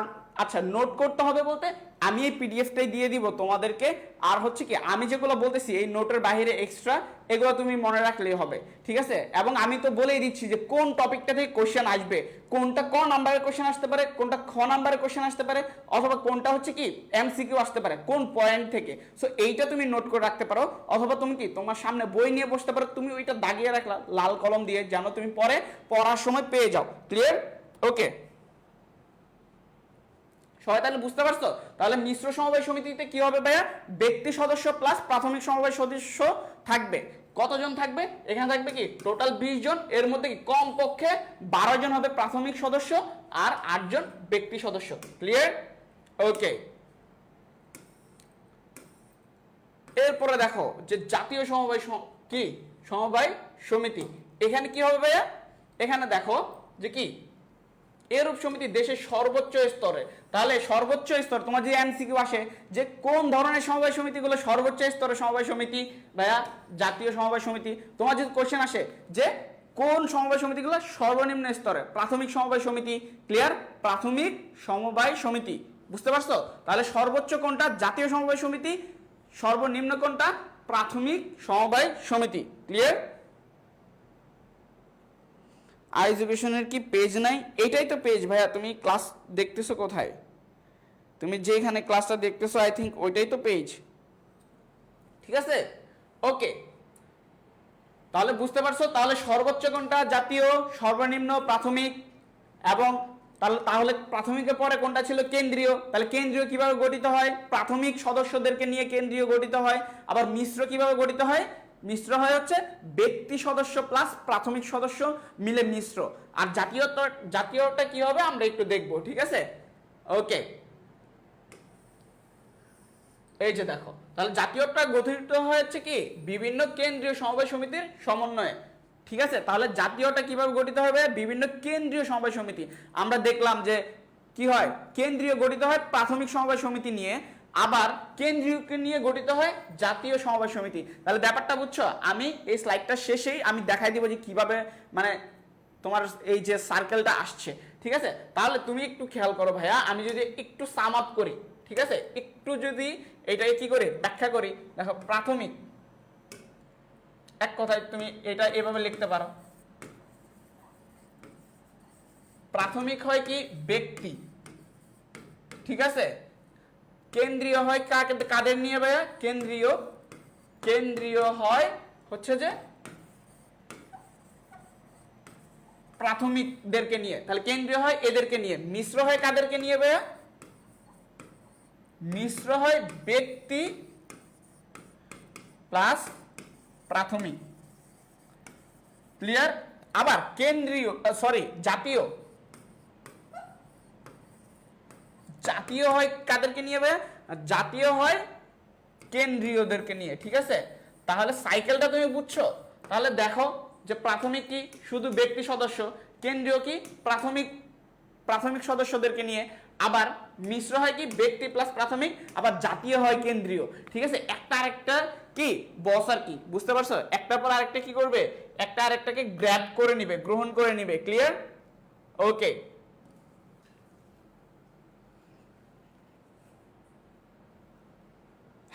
আচ্ছা, নোট করতে হবে বলতে আমি এই পিডিএফটাই দিয়ে দিব তোমাদেরকে, আর হচ্ছে কি আমি যেগুলো বলতেছি এই নোটের বাইরে এক্সট্রা এগুলো তুমি মনে রাখলেই হবে, ঠিক আছে? এবং আমি তো বলেই দিচ্ছি যে কোন টপিকটা থেকে কোশ্চেন আসবে, কোনটা ক নাম্বারের কোশ্চেন আসতে পারে, কোনটা খ নাম্বারের কোশ্চেন আসতে পারে, অথবা কোনটা হচ্ছে কি এমসিকিউ আসতে পারে কোন পয়েন্ট থেকে। সো এইটা তুমি নোট করে রাখতে পারো, অথবা তুমি কি তোমার সামনে বই নিয়ে বসতে পারো, তুমি ওইটা দাগিয়ে রাখলা লাল কলম দিয়ে, যেন তুমি পরে পড়ার সময় পেয়ে যাও। ক্লিয়ার? ওকে, সবাই তাহলে বুঝতে পারছো? তাহলে মিশ্র সমবায় সমিতিতে কি হবে ভাইয়া? ব্যক্তি সদস্য প্লাস প্রাথমিক সমবায় সদস্য থাকবে। কতজন থাকবে? এখানে থাকবে কি টোটাল 20 জন, এর মধ্যে কি কমপক্ষে 12 জন হবে প্রাথমিক সদস্য আর 8 জন ব্যক্তি সদস্য। ক্লিয়ার? ওকে, এরপরে দেখো যে জাতীয় সমবায় কি সমবায় সমিতি, এখানে কি হবে ভাইয়া? এখানে দেখো যে কি এরূপ সমিতি দেশের সর্বোচ্চ স্তরে। তাহলে সর্বোচ্চ স্তর তোমার যে এমসিকিউ আসে যে কোন ধরনের সমবায় সমিতিগুলো সর্বোচ্চ স্তরে সমবায় সমিতি ভাইয়া? জাতীয় সমবায় সমিতি। তোমার যদি কোশ্চেন আসে যে কোন সমবায় সমিতিগুলো সর্বনিম্ন স্তরে, প্রাথমিক সমবায় সমিতি। ক্লিয়ার? প্রাথমিক সমবায় সমিতি, বুঝতে পারছো? তাহলে সর্বোচ্চ কোনটা? জাতীয় সমবায় সমিতি। সর্বনিম্ন কোনটা? প্রাথমিক সমবায় সমিতি। ক্লিয়ার? এডুকেশনের কি পেজ নাই? এটাই তো পেজ ভাইয়া, তুমি ক্লাস দেখতেছো কোথায়? তুমি যেখানে ক্লাসটা দেখতেছো আই থিঙ্ক ওইটাই তো পেজ, ঠিক আছে? ওকে, তাহলে বুঝতে পারছো? তাহলে সর্বোচ্চ কোনটা? জাতীয়, সর্বনিম্ন প্রাথমিক, এবং তাহলে প্রাথমিকের পরে কোনটা ছিল? কেন্দ্রীয়। তাহলে কেন্দ্রীয় কিভাবে গঠিত হয়? প্রাথমিক সদস্যদেরকে নিয়ে কেন্দ্রীয় গঠিত হয়। আবার মিশ্র কিভাবে গঠিত হয়? মিশ্র হয় হচ্ছে ব্যক্তি সদস্য প্লাস প্রাথমিক সদস্য মিলে মিশ্র। আর জাতীয়টা কি হবে আমরা একটু দেখবো, ঠিক আছে? ওকে, এই যে দেখো, তাহলে জাতীয়টা গঠিত হয়েছে কি বিভিন্ন কেন্দ্রীয় সমবায় সমিতির সমন্বয়ে, ঠিক আছে? তাহলে জাতীয়টা কিভাবে গঠিত হবে? বিভিন্ন কেন্দ্রীয় সমবায় সমিতি। আমরা দেখলাম যে কি হয়, কেন্দ্রীয় গঠিত হয় প্রাথমিক সমবায় সমিতি নিয়ে, আবার কেন্দ্রীয়কে নিয়ে গঠিত হয় জাতীয় সমবায় সমিতি। তাহলে ব্যাপারটা বুঝছো? আমি এই স্লাইডটা শেষেই আমি দেখাই দিব যে কিভাবে মানে তোমার এই যে সার্কেলটা আসছে, ঠিক আছে? তাহলে তুমি একটু খেয়াল করো ভাইয়া, আমি যদি একটু সাম আপ করি, ঠিক আছে, একটু যদি এটাকে কি করে ব্যাখ্যা করি, দেখো প্রাথমিক, এক কথায় তুমি এটা এভাবে লিখতে পারো, প্রাথমিক হয় কি ব্যক্তি, ঠিক আছে? কেন্দ্রীয় হয় কাদের নিয়ে ভাইয়া? কেন্দ্রীয় হয় হচ্ছে যে প্রাথমিকদেরকে নিয়ে, তাহলে কেন্দ্রীয় হয় এদেরকে নিয়ে। মিশ্র হয় কাদেরকে নিয়ে ভাইয়া? মিশ্র হয় ব্যক্তি প্লাস প্রাথমিক। ক্লিয়ার? আবার কেন্দ্রীয় জাতীয় হয় কাদেরকে নিয়ে ভাইয়া? জাতীয় হয় কেন্দ্রীয়দেরকে নিয়ে, ঠিক আছে? তাহলে সাইকেলটা তুমি বুঝছো? তাহলে দেখো যে প্রাথমিক কি শুধু ব্যক্তি সদস্য, কেন্দ্রীয় কি প্রাথমিক সদস্যদেরকে নিয়ে, আবার মিশ্র হয় কি ব্যক্তি প্লাস প্রাথমিক, আবার জাতীয় হয় কেন্দ্রীয়, ঠিক আছে? একটা আরেকটা কি বস আর কি, বুঝতে পারছো? একটার পর আরেকটা কি করবে? একটা আরেকটাকে গ্র্যাব করে নিবে, গ্রহণ করে নিবে। ক্লিয়ার? ওকে,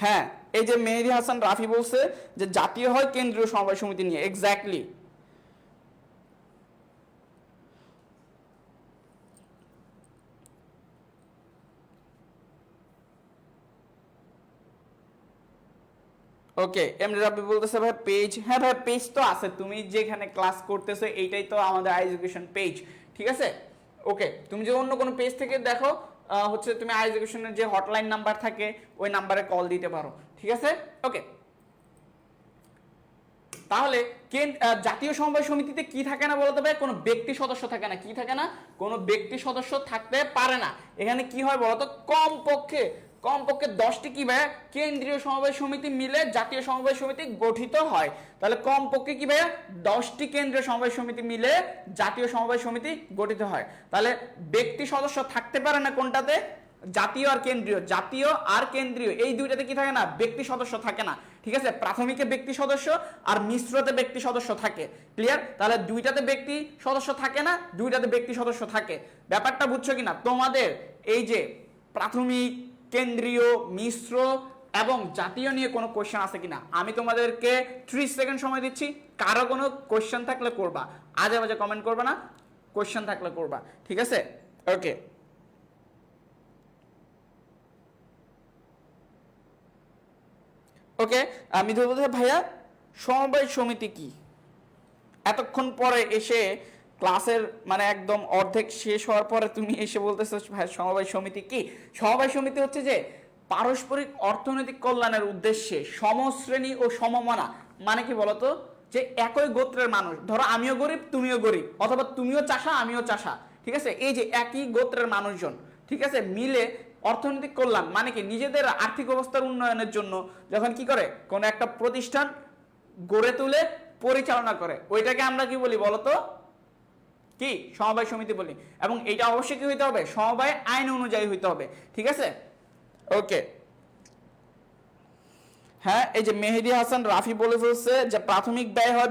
হ্যাঁ, এই যে মেহেদী হাসান রাফি বলছে যে জাতীয় হয় কেন্দ্রীয় সমবায় সমিতি নিয়ে, এক্স্যাক্টলি। ওকে, এমডি রাব্বি বলতেছে ভাই পেজ, হ্যাঁ ভাই পেজ তো আছে, তুমি যেখানে ক্লাস করতেছো এইটাই তো আমাদের এডুকেশন পেজ, ঠিক আছে? ওকে, তুমি যে অন্য কোনো পেজ থেকে দেখো হচ্ছে তুমি এডুকেশনের যে হটলাইন নাম্বার থাকে ওই নাম্বারে কল দিতে পারো, ঠিক আছে? ওকে, তাহলে জাতীয় সমবায় সমিতিতে কি থাকে না বলতে হবে, কোনো ব্যক্তি সদস্য থাকে না। কি থাকে না? কোনো ব্যক্তি সদস্য থাকতে পারে না। এখানে কি হয় বলতো, কমপক্ষে 10টি কি ভাইয়া কেন্দ্রীয় সমবায় সমিতি মিলে জাতীয় সমবায় সমিতি গঠিত হয়। তাহলে কমপক্ষে কি ভাইয়া 10টি কেন্দ্রীয় সমবায় সমিতি মিলে জাতীয় সমবায় সমিতি গঠিত হয়। তাহলে ব্যক্তি সদস্য থাকতে পারে না কোনটাতে, জাতীয় আর কেন্দ্রীয়। জাতীয় আর কেন্দ্রীয় এই দুইটাতে কি থাকে না, ব্যক্তি সদস্য থাকে না। ঠিক আছে, প্রাথমিকে ব্যক্তি সদস্য আর মিশ্রতে ব্যক্তি সদস্য থাকে। ক্লিয়ার? তাহলে দুইটাতে ব্যক্তি সদস্য থাকে না, দুইটাতে ব্যক্তি সদস্য থাকে। ব্যাপারটা বুঝছো কিনা? তোমাদের এই যে প্রাথমিক, কেন্দ্রীয়, মিশ্র এবং জাতীয় নিয়ে কোনো কোশ্চেন আছে কিনা, আমি তোমাদেরকে 30 সেকেন্ড সময় দিচ্ছি। কারো কোনো কোশ্চেন থাকলে করবা, আজে বাজে কমেন্ট করবা না, কোশ্চেন থাকলে করবা। ঠিক আছে? ওকে, ওকে। আমি তো বলতে ভাইয়া সমবায় সমিতি কি, এতক্ষণ পরে এসে ক্লাসের মানে একদম অর্ধেক শেষ হওয়ার পরে তুমি এসে বলতেছো ভাই সমবায় সমিতি কি? সমবায় সমিতি হচ্ছে যে পারস্পরিক অর্থনৈতিক কল্যাণের উদ্দেশ্যে সমশ্রেণী ও সমমানা, মানে কি বলতো, যে একই গোত্রের মানুষ, ধরো আমিও গরিব তুমিও গরিব, অথবা তুমিও চাষা আমিও চাষা, ঠিক আছে, এই যে একই গোত্রের মানুষজন, ঠিক আছে, মিলে অর্থনৈতিক কল্যাণ মানে কি নিজেদের আর্থিক অবস্থার উন্নয়নের জন্য যখন কি করে কোনো একটা প্রতিষ্ঠান গড়ে তুলে পরিচালনা করে, ওইটাকে আমরা কি বলি বলতো, কি সমবায় সমিতি বলি। এবং এটা অবশ্যই কি হইতে হবে, সমবায় আইন অনুযায়ী হইতে হবে। ঠিক আছে? ওকে, হ্যাঁ, এই যে মেহেদি হাসান রাফি বলে ফেলছে যে প্রাথমিক ব্যয় হয়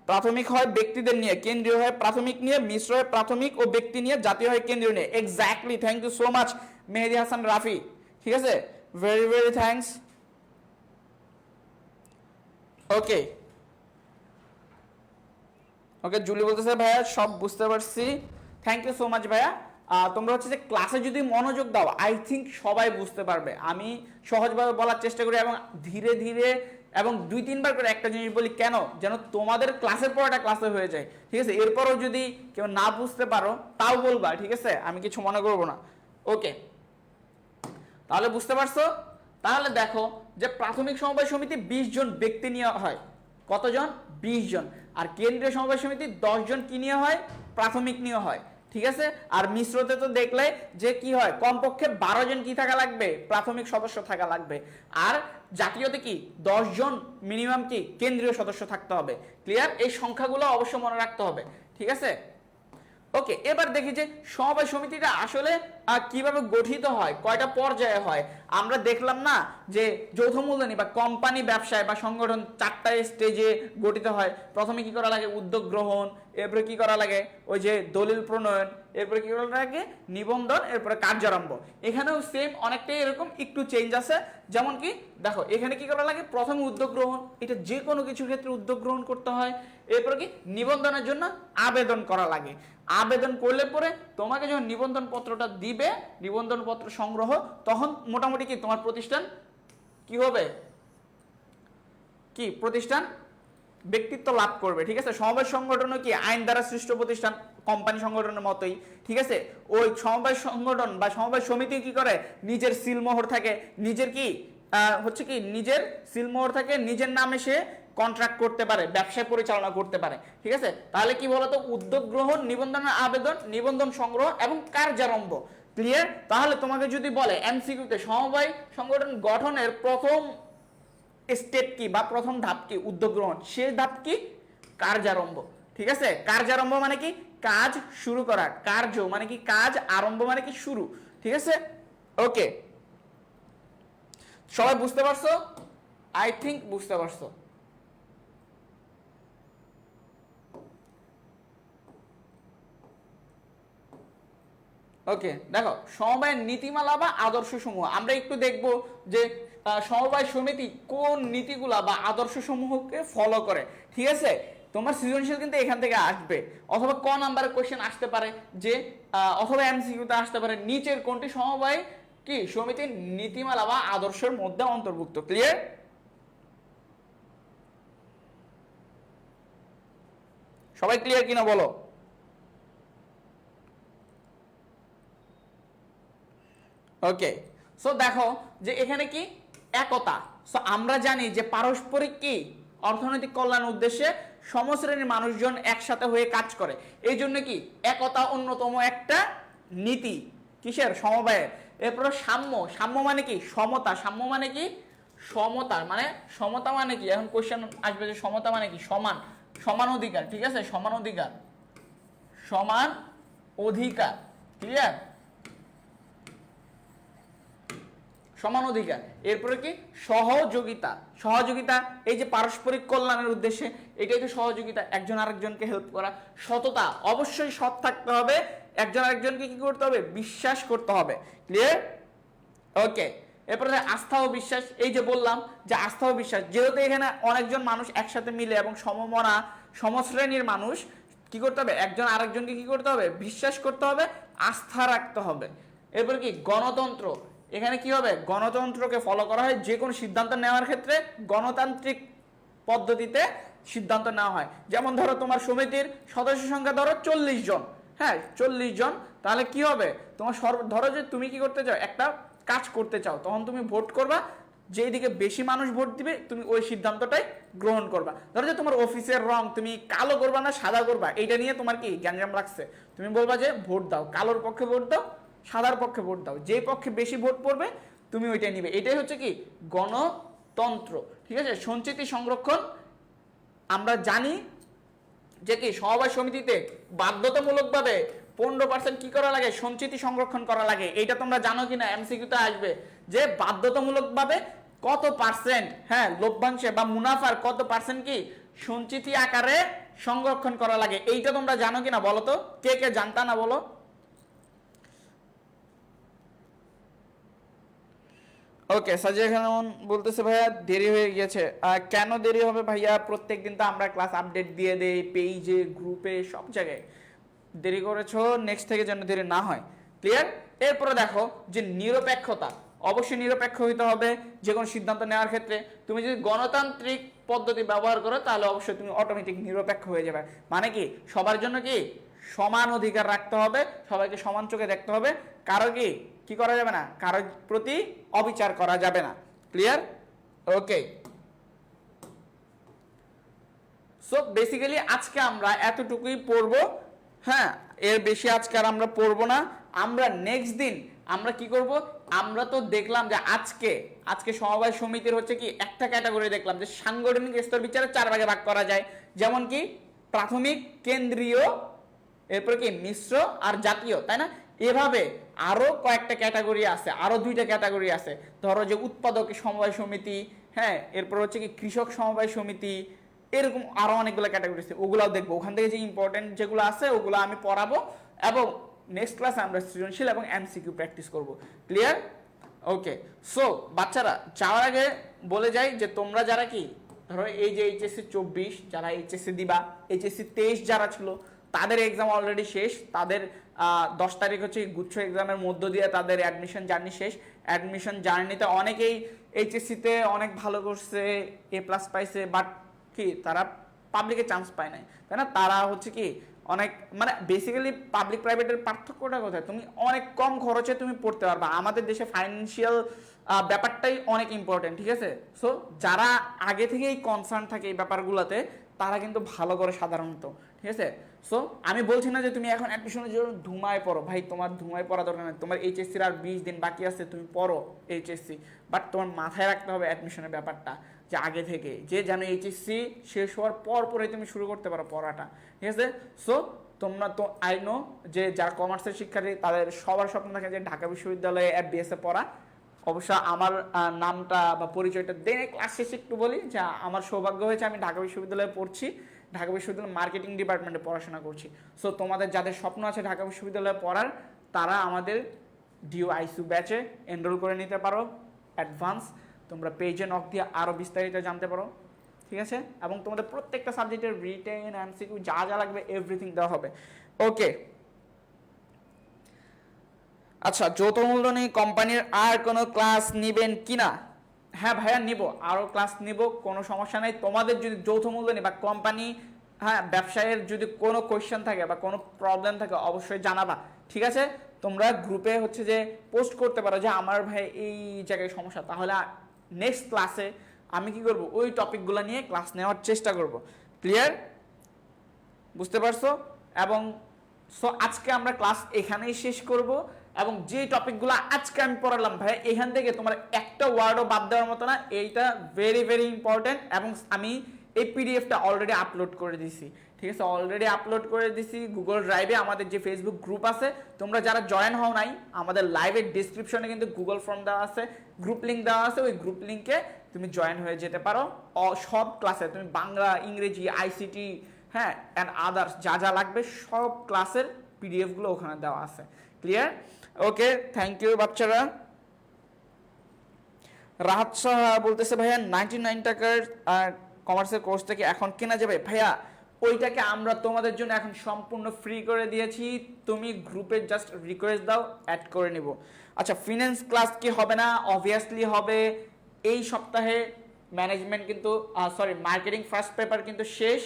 প্রাথমিক হয় ব্যক্তিদের নিয়ে, কেন্দ্রীয় হয় প্রাথমিক নিয়ে, মিশ্র হয় প্রাথমিক ও ব্যক্তি নিয়ে, জাতীয় হয় কেন্দ্রীয় নিয়ে। Exactly, thank you so much Mehedi Hasan Rafi. ঠিক আছে, very very thanks. Okay, okay, Julie বলতেছে ভাইয়া সব বুঝতে পারছি, থ্যাংক ইউ সো মাচ ভাইয়া। তোমরা হচ্ছে যে ক্লাসে যদি মনোযোগ দাও, আই থিঙ্ক সবাই বুঝতে পারবে। আমি সহজভাবে বলার চেষ্টা করি এবং ধীরে ধীরে এবং 2-3 বার করে একটা জিনিস বলি, কেন, যেন তোমাদের ক্লাসের পড়াটা ক্লাসে হয়ে যায়। ঠিক আছে, এরপরও যদি কেউ না বুঝতে পারো তাও বলবা, ঠিক আছে, আমি কিছু মনে করবো না। ওকে, তাহলে বুঝতে পারছো? তাহলে দেখো যে প্রাথমিক সমবায় সমিতি 20 জন ব্যক্তি নিয়ে হয়, কতজন, 20 জন। আর কেন্দ্রীয় সমবায় সমিতি 10 জন কি নিয়ে হয়, প্রাথমিক নিয়ে হয়। ঠিক আছে, আর মিশ্রতে তো দেখলে যে কি হয়, কমপক্ষে 12 জন কি থাকা লাগবে, প্রাথমিক সদস্য থাকা লাগবে। আর জাতীয়তে কি 10 জন মিনিমাম কি কেন্দ্রীয় সদস্য থাকতে হবে। ক্লিয়ার? এই সংখ্যাগুলো অবশ্যই মনে রাখতে হবে। ঠিক আছে? ওকে, এবার দেখি যে সমবায় সমিতিটা আসলে কিভাবে গঠিত হয়, কয়টা পর্যায়ে হয়। আমরা দেখলাম না যে যৌথ মূলধনী বা কোম্পানি ব্যবসায় বা সংগঠন 4টা স্টেজে গঠিত হয়। প্রথমে কি করা লাগে, উদ্যোগ গ্রহণ, এরপরে কি করা লাগে, ওই যে দলিল প্রণয়ন, এরপরে কি করা লাগে, নিবন্ধন, এরপরে কার্যারম্ভ। এখানেও সেম অনেকটাই এরকম, একটু চেঞ্জ আছে। যেমন কি দেখো, এখানে কি করা লাগে, প্রথমে উদ্যোগ গ্রহণ, এটা যে কোনো কিছুর ক্ষেত্রে উদ্যোগ গ্রহণ করতে হয়। এরপরে কি নিবন্ধনের জন্য আবেদন করা লাগে। আবেদন করলে পরে তোমাকে যখন নিবন্ধন পত্রটা দিবে, নিবন্ধন পত্র সংগ্রহ, তখন মোটামুটি কি তোমার প্রতিষ্ঠান কি হবে, কি প্রতিষ্ঠান ব্যক্তিত্ব লাভ করবে। ঠিক আছে, সমবায় সংগঠনও কি আইন দ্বারা সৃষ্ট প্রতিষ্ঠান, কোম্পানি সংগঠনের মতোই। ঠিক আছে, ওই সমবায় সংগঠন বা সমবায় সমিতি কি করে, নিজের সিলমোহর থাকে, নিজের কি হচ্ছে কি নিজের সিলমোহর থাকে, নিজের নামে সে কন্ট্রাক্ট করতে পারে, ব্যবসায় পরিচালনা করতে পারে। ঠিক আছে, তাহলে কি বলতো, উদ্যোগ গ্রহণ, নিবন্ধনের আবেদন, নিবন্ধন সংগ্রহ এবং কার্যারম্ভ। ক্লিয়ার? তাহলে তোমাকে যদি বলে এমসিকিউতে সমবায় সংগঠন গঠনের প্রথম স্টেপ কি বা প্রথম ধাপ কি, উদ্যোগ গ্রহণ, শেষ ধাপ কি, কার্যারম্ভ। ঠিক আছে, কার্যারম্ভ মানে কি, কাজ শুরু করা, কার্য মানে কি কাজ, আরম্ভ মানে কি শুরু। ঠিক আছে? ওকে, সবাই বুঝতে পারছো? আই থিঙ্ক বুঝতে পারছো। ওকে, দেখো সমবায়ের নীতিমালা বা আদর্শ সমূহ আমরা একটু দেখব যে সমবায় সমিতি কোন নীতিগুলা বা আদর্শ সমূহকে ফলো করে। ঠিক আছে, তোমার সৃজনশীল কিন্তু এখান থেকে আসবে, অথবা ক নাম্বারের কোশ্চেন আসতে পারে যে অথবা এমসিকিউতে আসতে পারে, নিচের কোনটি সমবায় কি সমিতির নীতিমালা বা আদর্শের মধ্যে অন্তর্ভুক্ত। ক্লিয়ার? সবাই ক্লিয়ার কিনা বলো? ওকে, সো দেখো যে এখানে কি একতা। সো আমরা জানি যে পারস্পরিক কি অর্থনৈতিক কল্যাণ উদ্দেশ্যে সমশ্রেণীর মানুষজন একসাথে হয়ে কাজ করে। এই জন্য কি একতা অন্যতম একটা নীতি কিসের? সমবায়ের। এরপর সাম্য, সাম্য মানে কি সমতা, সাম্য মানে কি সমতা, মানে সমতা মানে কি, এখন কোশ্চেন আসবে যে সমতা মানে কি, সমান, সমান অধিকার, ঠিক আছে, সমান অধিকার, সমান অধিকার, ক্লিয়ার, সমান অধিকার। এরপরে কি সহযোগিতা, সহযোগিতা এই যে পারস্পরিক কল্যাণের উদ্দেশ্যে, এটাই তো সহযোগিতা, একজন আরেকজনকে হেল্প করা। সততা, অবশ্যই সৎ থাকতে হবে, একজন আরেকজনকে কি করতে হবে? বিশ্বাস করতে হবে, ক্লিয়ার, ওকে। এরপরে আস্থা ও বিশ্বাস, এই যে বললাম যে আস্থা ও বিশ্বাস, যেহেতু এখানে অনেকজন মানুষ একসাথে মিলে এবং সমমনা সমশ্রেণীর মানুষ কি করতে হবে? একজন আরেকজনকে কি করতে হবে? বিশ্বাস করতে হবে, আস্থা রাখতে হবে। এরপর কি গণতন্ত্র, এখানে কি হবে? গণতন্ত্রকে ফলো করা হয়, যে কোনো সিদ্ধান্ত নেওয়ার ক্ষেত্রে গণতান্ত্রিক পদ্ধতিতে সিদ্ধান্ত নেওয়া হয়। যেমন ধরো তোমার সমিতির সদস্য সংখ্যা ধরো 40 জন, হ্যাঁ 40 জন, তাহলে কি হবে? তোমার ধরো যে তুমি কি করতে চাও? একটা কাজ করতে চাও, তখন তুমি ভোট করবা, যেই দিকে বেশি মানুষ ভোট দিবে তুমি ওই সিদ্ধান্তটাই গ্রহণ করবা। ধরো যে তোমার অফিসের রং তুমি কালো করবা না সাদা করবা, এইটা নিয়ে তোমার কি গ্যাঞ্জাম লাগছে, তুমি বলবা যে ভোট দাও, কালোর পক্ষে ভোট দাও, সাদার পক্ষে ভোট দাও, যে পক্ষে বেশি ভোট পড়বে তুমি ওইটাই নিবে। এটাই হচ্ছে কি গণতন্ত্র, ঠিক আছে। সঞ্চিতি সংরক্ষণ, আমরা জানি যে কি সমবায় সমিতিতে বাধ্যতামূলকভাবে 15% কি করা লাগে? সঞ্চিতি সংরক্ষণ করা লাগে। এইটা তোমরা জানো কিনা? এমসিকিউতে আসবে যে বাধ্যতামূলকভাবে কত পার্সেন্ট, হ্যাঁ লভ্যাংশে বা মুনাফার কত পার্সেন্ট কি সঞ্চিতি আকারে সংরক্ষণ করা লাগে। এইটা তোমরা জানো কিনা বলো তো, কে কে জানতা না বলো? ওকে, সাজিয়া খানম বলতেছে ভাইয়া দেরি হয়ে গেছে। কেন দেরি হবে ভাইয়া? প্রত্যেকদিন তো আমরা ক্লাস আপডেট দিয়ে দেই পেজে, গ্রুপে, সব জায়গায়। দেরি করেছো, নেক্সট থেকে যেন দেরি না হয়, ক্লিয়ার। এরপরে দেখো যে নিরপেক্ষতা, অবশ্যই নিরপেক্ষ হইতে হবে যে কোনো সিদ্ধান্ত নেওয়ার ক্ষেত্রে। তুমি যদি গণতান্ত্রিক পদ্ধতি ব্যবহার করো তাহলে অবশ্যই তুমি অটোমেটিক নিরপেক্ষ হয়ে যাবে। মানে কি সবার জন্য কি সমান অধিকার রাখতে হবে, সবাইকে সমান চোখে দেখতে হবে, কারো কি করা যাবে না, কারোর প্রতি অবিচার করা যাবে না, ক্লিয়ার, ওকে। সো বেসিক্যালি আজকে আমরা এতটুকুই পড়বো, হ্যাঁ এর বেশি আজকে আর আমরা পড়বো না। আমরা নেক্সট দিন আমরা কি করব? আমরা তো দেখলাম যে আজকে সমবায় সমিতির হচ্ছে কি একটা ক্যাটাগরি দেখলাম যে সাংগঠনিক স্তর বিচারে 4 ভাগে ভাগ করা যায়, যেমন কি প্রাথমিক, কেন্দ্রীয়, এরপর কি মিশ্র আর জাতীয়, তাই না? এভাবে আরো কয়েকটা ক্যাটাগরি আছে, আরো 2টা ক্যাটাগরি আছে। ধরো যে উৎপাদক সমবায় সমিতি, হ্যাঁ এরপর হচ্ছে কি কৃষক সমবায় সমিতি, এরকম আরো অনেকগুলো ক্যাটাগরি আছে, ওগুলাও দেখবো। ওখান থেকে যে ইম্পর্টেন্ট যেগুলো আছে ওগুলো আমি পড়াবো, এবং নেক্সট ক্লাসে আমরা সৃজনশীল এবং এমসিকিউ প্র্যাকটিস করব, ক্লিয়ার, ওকে। সো বাচ্চারা যাওয়ার আগে বলে যাই যে তোমরা যারা কি ধরো এই যে এইচএসসি 24 যারা এইচএসসি দিবা, এইচএসসি 23 যারা ছিল তাদের এক্সাম অলরেডি শেষ, তাদের 10 তারিখ হচ্ছে গুচ্ছ এক্সামের মধ্য দিয়ে তাদের অ্যাডমিশন জার্নি শেষ। অ্যাডমিশন জার্নিতে অনেকেই এইচএসসিতে অনেক ভালো করছে, A+ পাইছে, বাট কি তারা পাবলিকে চান্স পায় নাই, তাই না? তারা হচ্ছে কি অনেক, মানে বেসিক্যালি পাবলিক প্রাইভেটের পার্থক্যটা কোথায়? তুমি অনেক কম খরচে তুমি পড়তে পারবা। আমাদের দেশে ফাইন্যান্সিয়াল ব্যাপারটাই অনেক ইম্পর্টেন্ট, ঠিক আছে। সো যারা আগে থেকেই কনসার্ন থাকে এই ব্যাপারগুলোতে তারা কিন্তু ভালো করে সাধারণত, ঠিক আছে। সো আমি বলছি না যে তুমি এখন অ্যাডমিশনের জন্য ধুমায় পড়ো, ভাই তোমার ধুমায় পড়া দরকার নেই। তোমার এইচএসসির আর 20 দিন বাকি আছে, তুমি পড়ো এইচএসসি, বাট তোমার মাথায় রাখতে হবে অ্যাডমিশনের ব্যাপারটা, যে আগে থেকে যে যেন এইচএসসি শেষ হওয়ার পরে তুমি শুরু করতে পারো পড়াটা, ঠিক আছে। সো তোমরা তো আই নো যে যারা কমার্সের শিক্ষার্থী তাদের সবার স্বপ্ন থাকে যে ঢাকা বিশ্ববিদ্যালয়ে FBS-এ পড়া। অবশ্য আমার নামটা বা পরিচয়টা দেনে ক্লাস শেষে একটু বলি যে আমার সৌভাগ্য হয়েছে আমি ঢাকা বিশ্ববিদ্যালয়ে পড়ছি, ঢাকা বিশ্ববিদ্যালয়ের মার্কেটিং ডিপার্টমেন্টে পড়াশোনা করছি। সো তোমাদের যাদের স্বপ্ন আছে ঢাকা বিশ্ববিদ্যালয়ে পড়ার, তারা আমাদের DO-ISU ব্যাচে এনরোল করে নিতে পারো অ্যাডভান্স। তোমরা পেজে নক দিয়ে আরও বিস্তারিত জানতে পারো, ঠিক আছে। এবং তোমাদের প্রত্যেকটা সাবজেক্টের রিটেন, এমসিকিউ যা যা লাগবে এভরিথিং দেওয়া হবে, ওকে। আচ্ছা, যৌথ মূলধনী কোম্পানির আর কোনো ক্লাস নিবেন কিনা? হ্যাঁ ভাইয়া নিব, আরও ক্লাস নিব, কোনো সমস্যা নেই। তোমাদের যদি যৌথ মূলধনী বা কোম্পানি, হ্যাঁ ব্যবসায়ের যদি কোনো কোয়েশ্চেন থাকে বা কোনো প্রবলেম থাকে অবশ্যই জানাবা, ঠিক আছে। তোমরা গ্রুপে হচ্ছে যে পোস্ট করতে পারো যে আমার ভাই এই জায়গায় সমস্যা, তাহলে নেক্সট ক্লাসে আমি কি করব ওই টপিকগুলো নিয়ে ক্লাস নেওয়ার চেষ্টা করব। ক্লিয়ার? বুঝতে পারছো? এবং সো আজকে আমরা ক্লাস এখানেই শেষ করব এবং যে টপিকগুলো আজকে আমি পড়ালাম ভাই এখান থেকে তোমার একটা ওয়ার্ডও বাদ দেওয়ার মতো না, এইটা ভেরি ভেরি ইম্পর্টেন্ট। এবং আমি এই পিডিএফটা অলরেডি আপলোড করে দিছি, ঠিক আছে? অলরেডি আপলোড করে দিছি গুগল ড্রাইভে। আমাদের যে ফেসবুক গ্রুপ আছে, তোমরা যারা জয়েন হও নাই, আমাদের লাইভের ডিসক্রিপশনে কিন্তু গুগল ফর্ম দেওয়া আছে, গ্রুপ লিঙ্ক দেওয়া আছে, ওই গ্রুপ লিঙ্কে তুমি জয়েন হয়ে যেতে পারো। সব ক্লাসে তুমি বাংলা, ইংরেজি, আইসিটি, হ্যাঁ, অ্যান্ড আদার্স যা যা লাগবে সব ক্লাসের পিডিএফগুলো ওখানে দেওয়া আছে। ক্লিয়ার? ওকে, থ্যাংক ইউ বাচ্চারা। রাহাত সাহা বলতেছে ভাইয়া 99 টাকার কমার্সের কোর্স থেকে এখন কেনা যাবে? ভাইয়া ওইটাকে আমরা তোমাদের জন্য এখন সম্পূর্ণ ফ্রি করে দিয়েছি, তুমি গ্রুপে জাস্ট রিকোয়েস্ট দাও, অ্যাড করে নিব। আচ্ছা, ফিন্যান্স ক্লাস কি হবে না? অবভিয়াসলি হবে। এই সপ্তাহে ম্যানেজমেন্ট কিন্তু মার্কেটিং ফার্স্ট পেপার কিন্তু শেষ।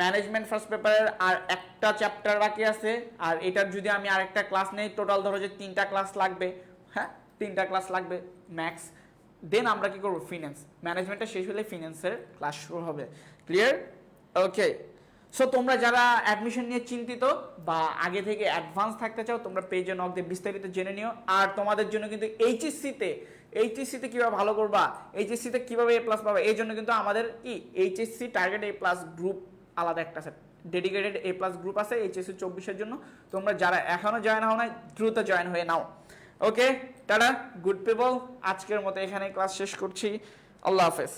ম্যানেজমেন্ট ফার্স্ট পেপারের আর একটা চ্যাপ্টার বাকি আছে, আর এটার যদি আমি আরেকটা ক্লাস নেই, টোটাল ধরো যে 3টা ক্লাস লাগবে, হ্যাঁ 3টা ক্লাস লাগবে ম্যাক্স। দেন আমরা কি করবো, ফিন্যান্স, ম্যানেজমেন্টটা শেষ হলে ফিন্যান্সের ক্লাস শুরু হবে। ক্লিয়ার? ওকে, সো তোমরা যারা অ্যাডমিশন নিয়ে চিন্তিত বা আগে থেকে অ্যাডভান্স থাকতে চাও, তোমরা পেজে নক দিয়ে বিস্তারিত জেনে নিও। আর তোমাদের জন্য কিন্তু এইচএসসিতে কিভাবে ভালো করবা, এইচএসসিতে কিভাবে এ প্লাস পাবে, এই জন্য কিন্তু আমাদের কি এইচএসসি টার্গেট এ প্লাস গ্রুপ আলাদা একটা আছে, ডেডিকেটেড এ প্লাস গ্রুপ আছে এইচএসসি 24-এর জন্য। তোমরা যারা এখনো জয়েন হও নাই, দ্রুত জয়েন হয়ে নাও। ওকে, টাটা, গুড পিপল। আজকের মতো এখানে ক্লাস শেষ করছি। আল্লাহ হাফেজ।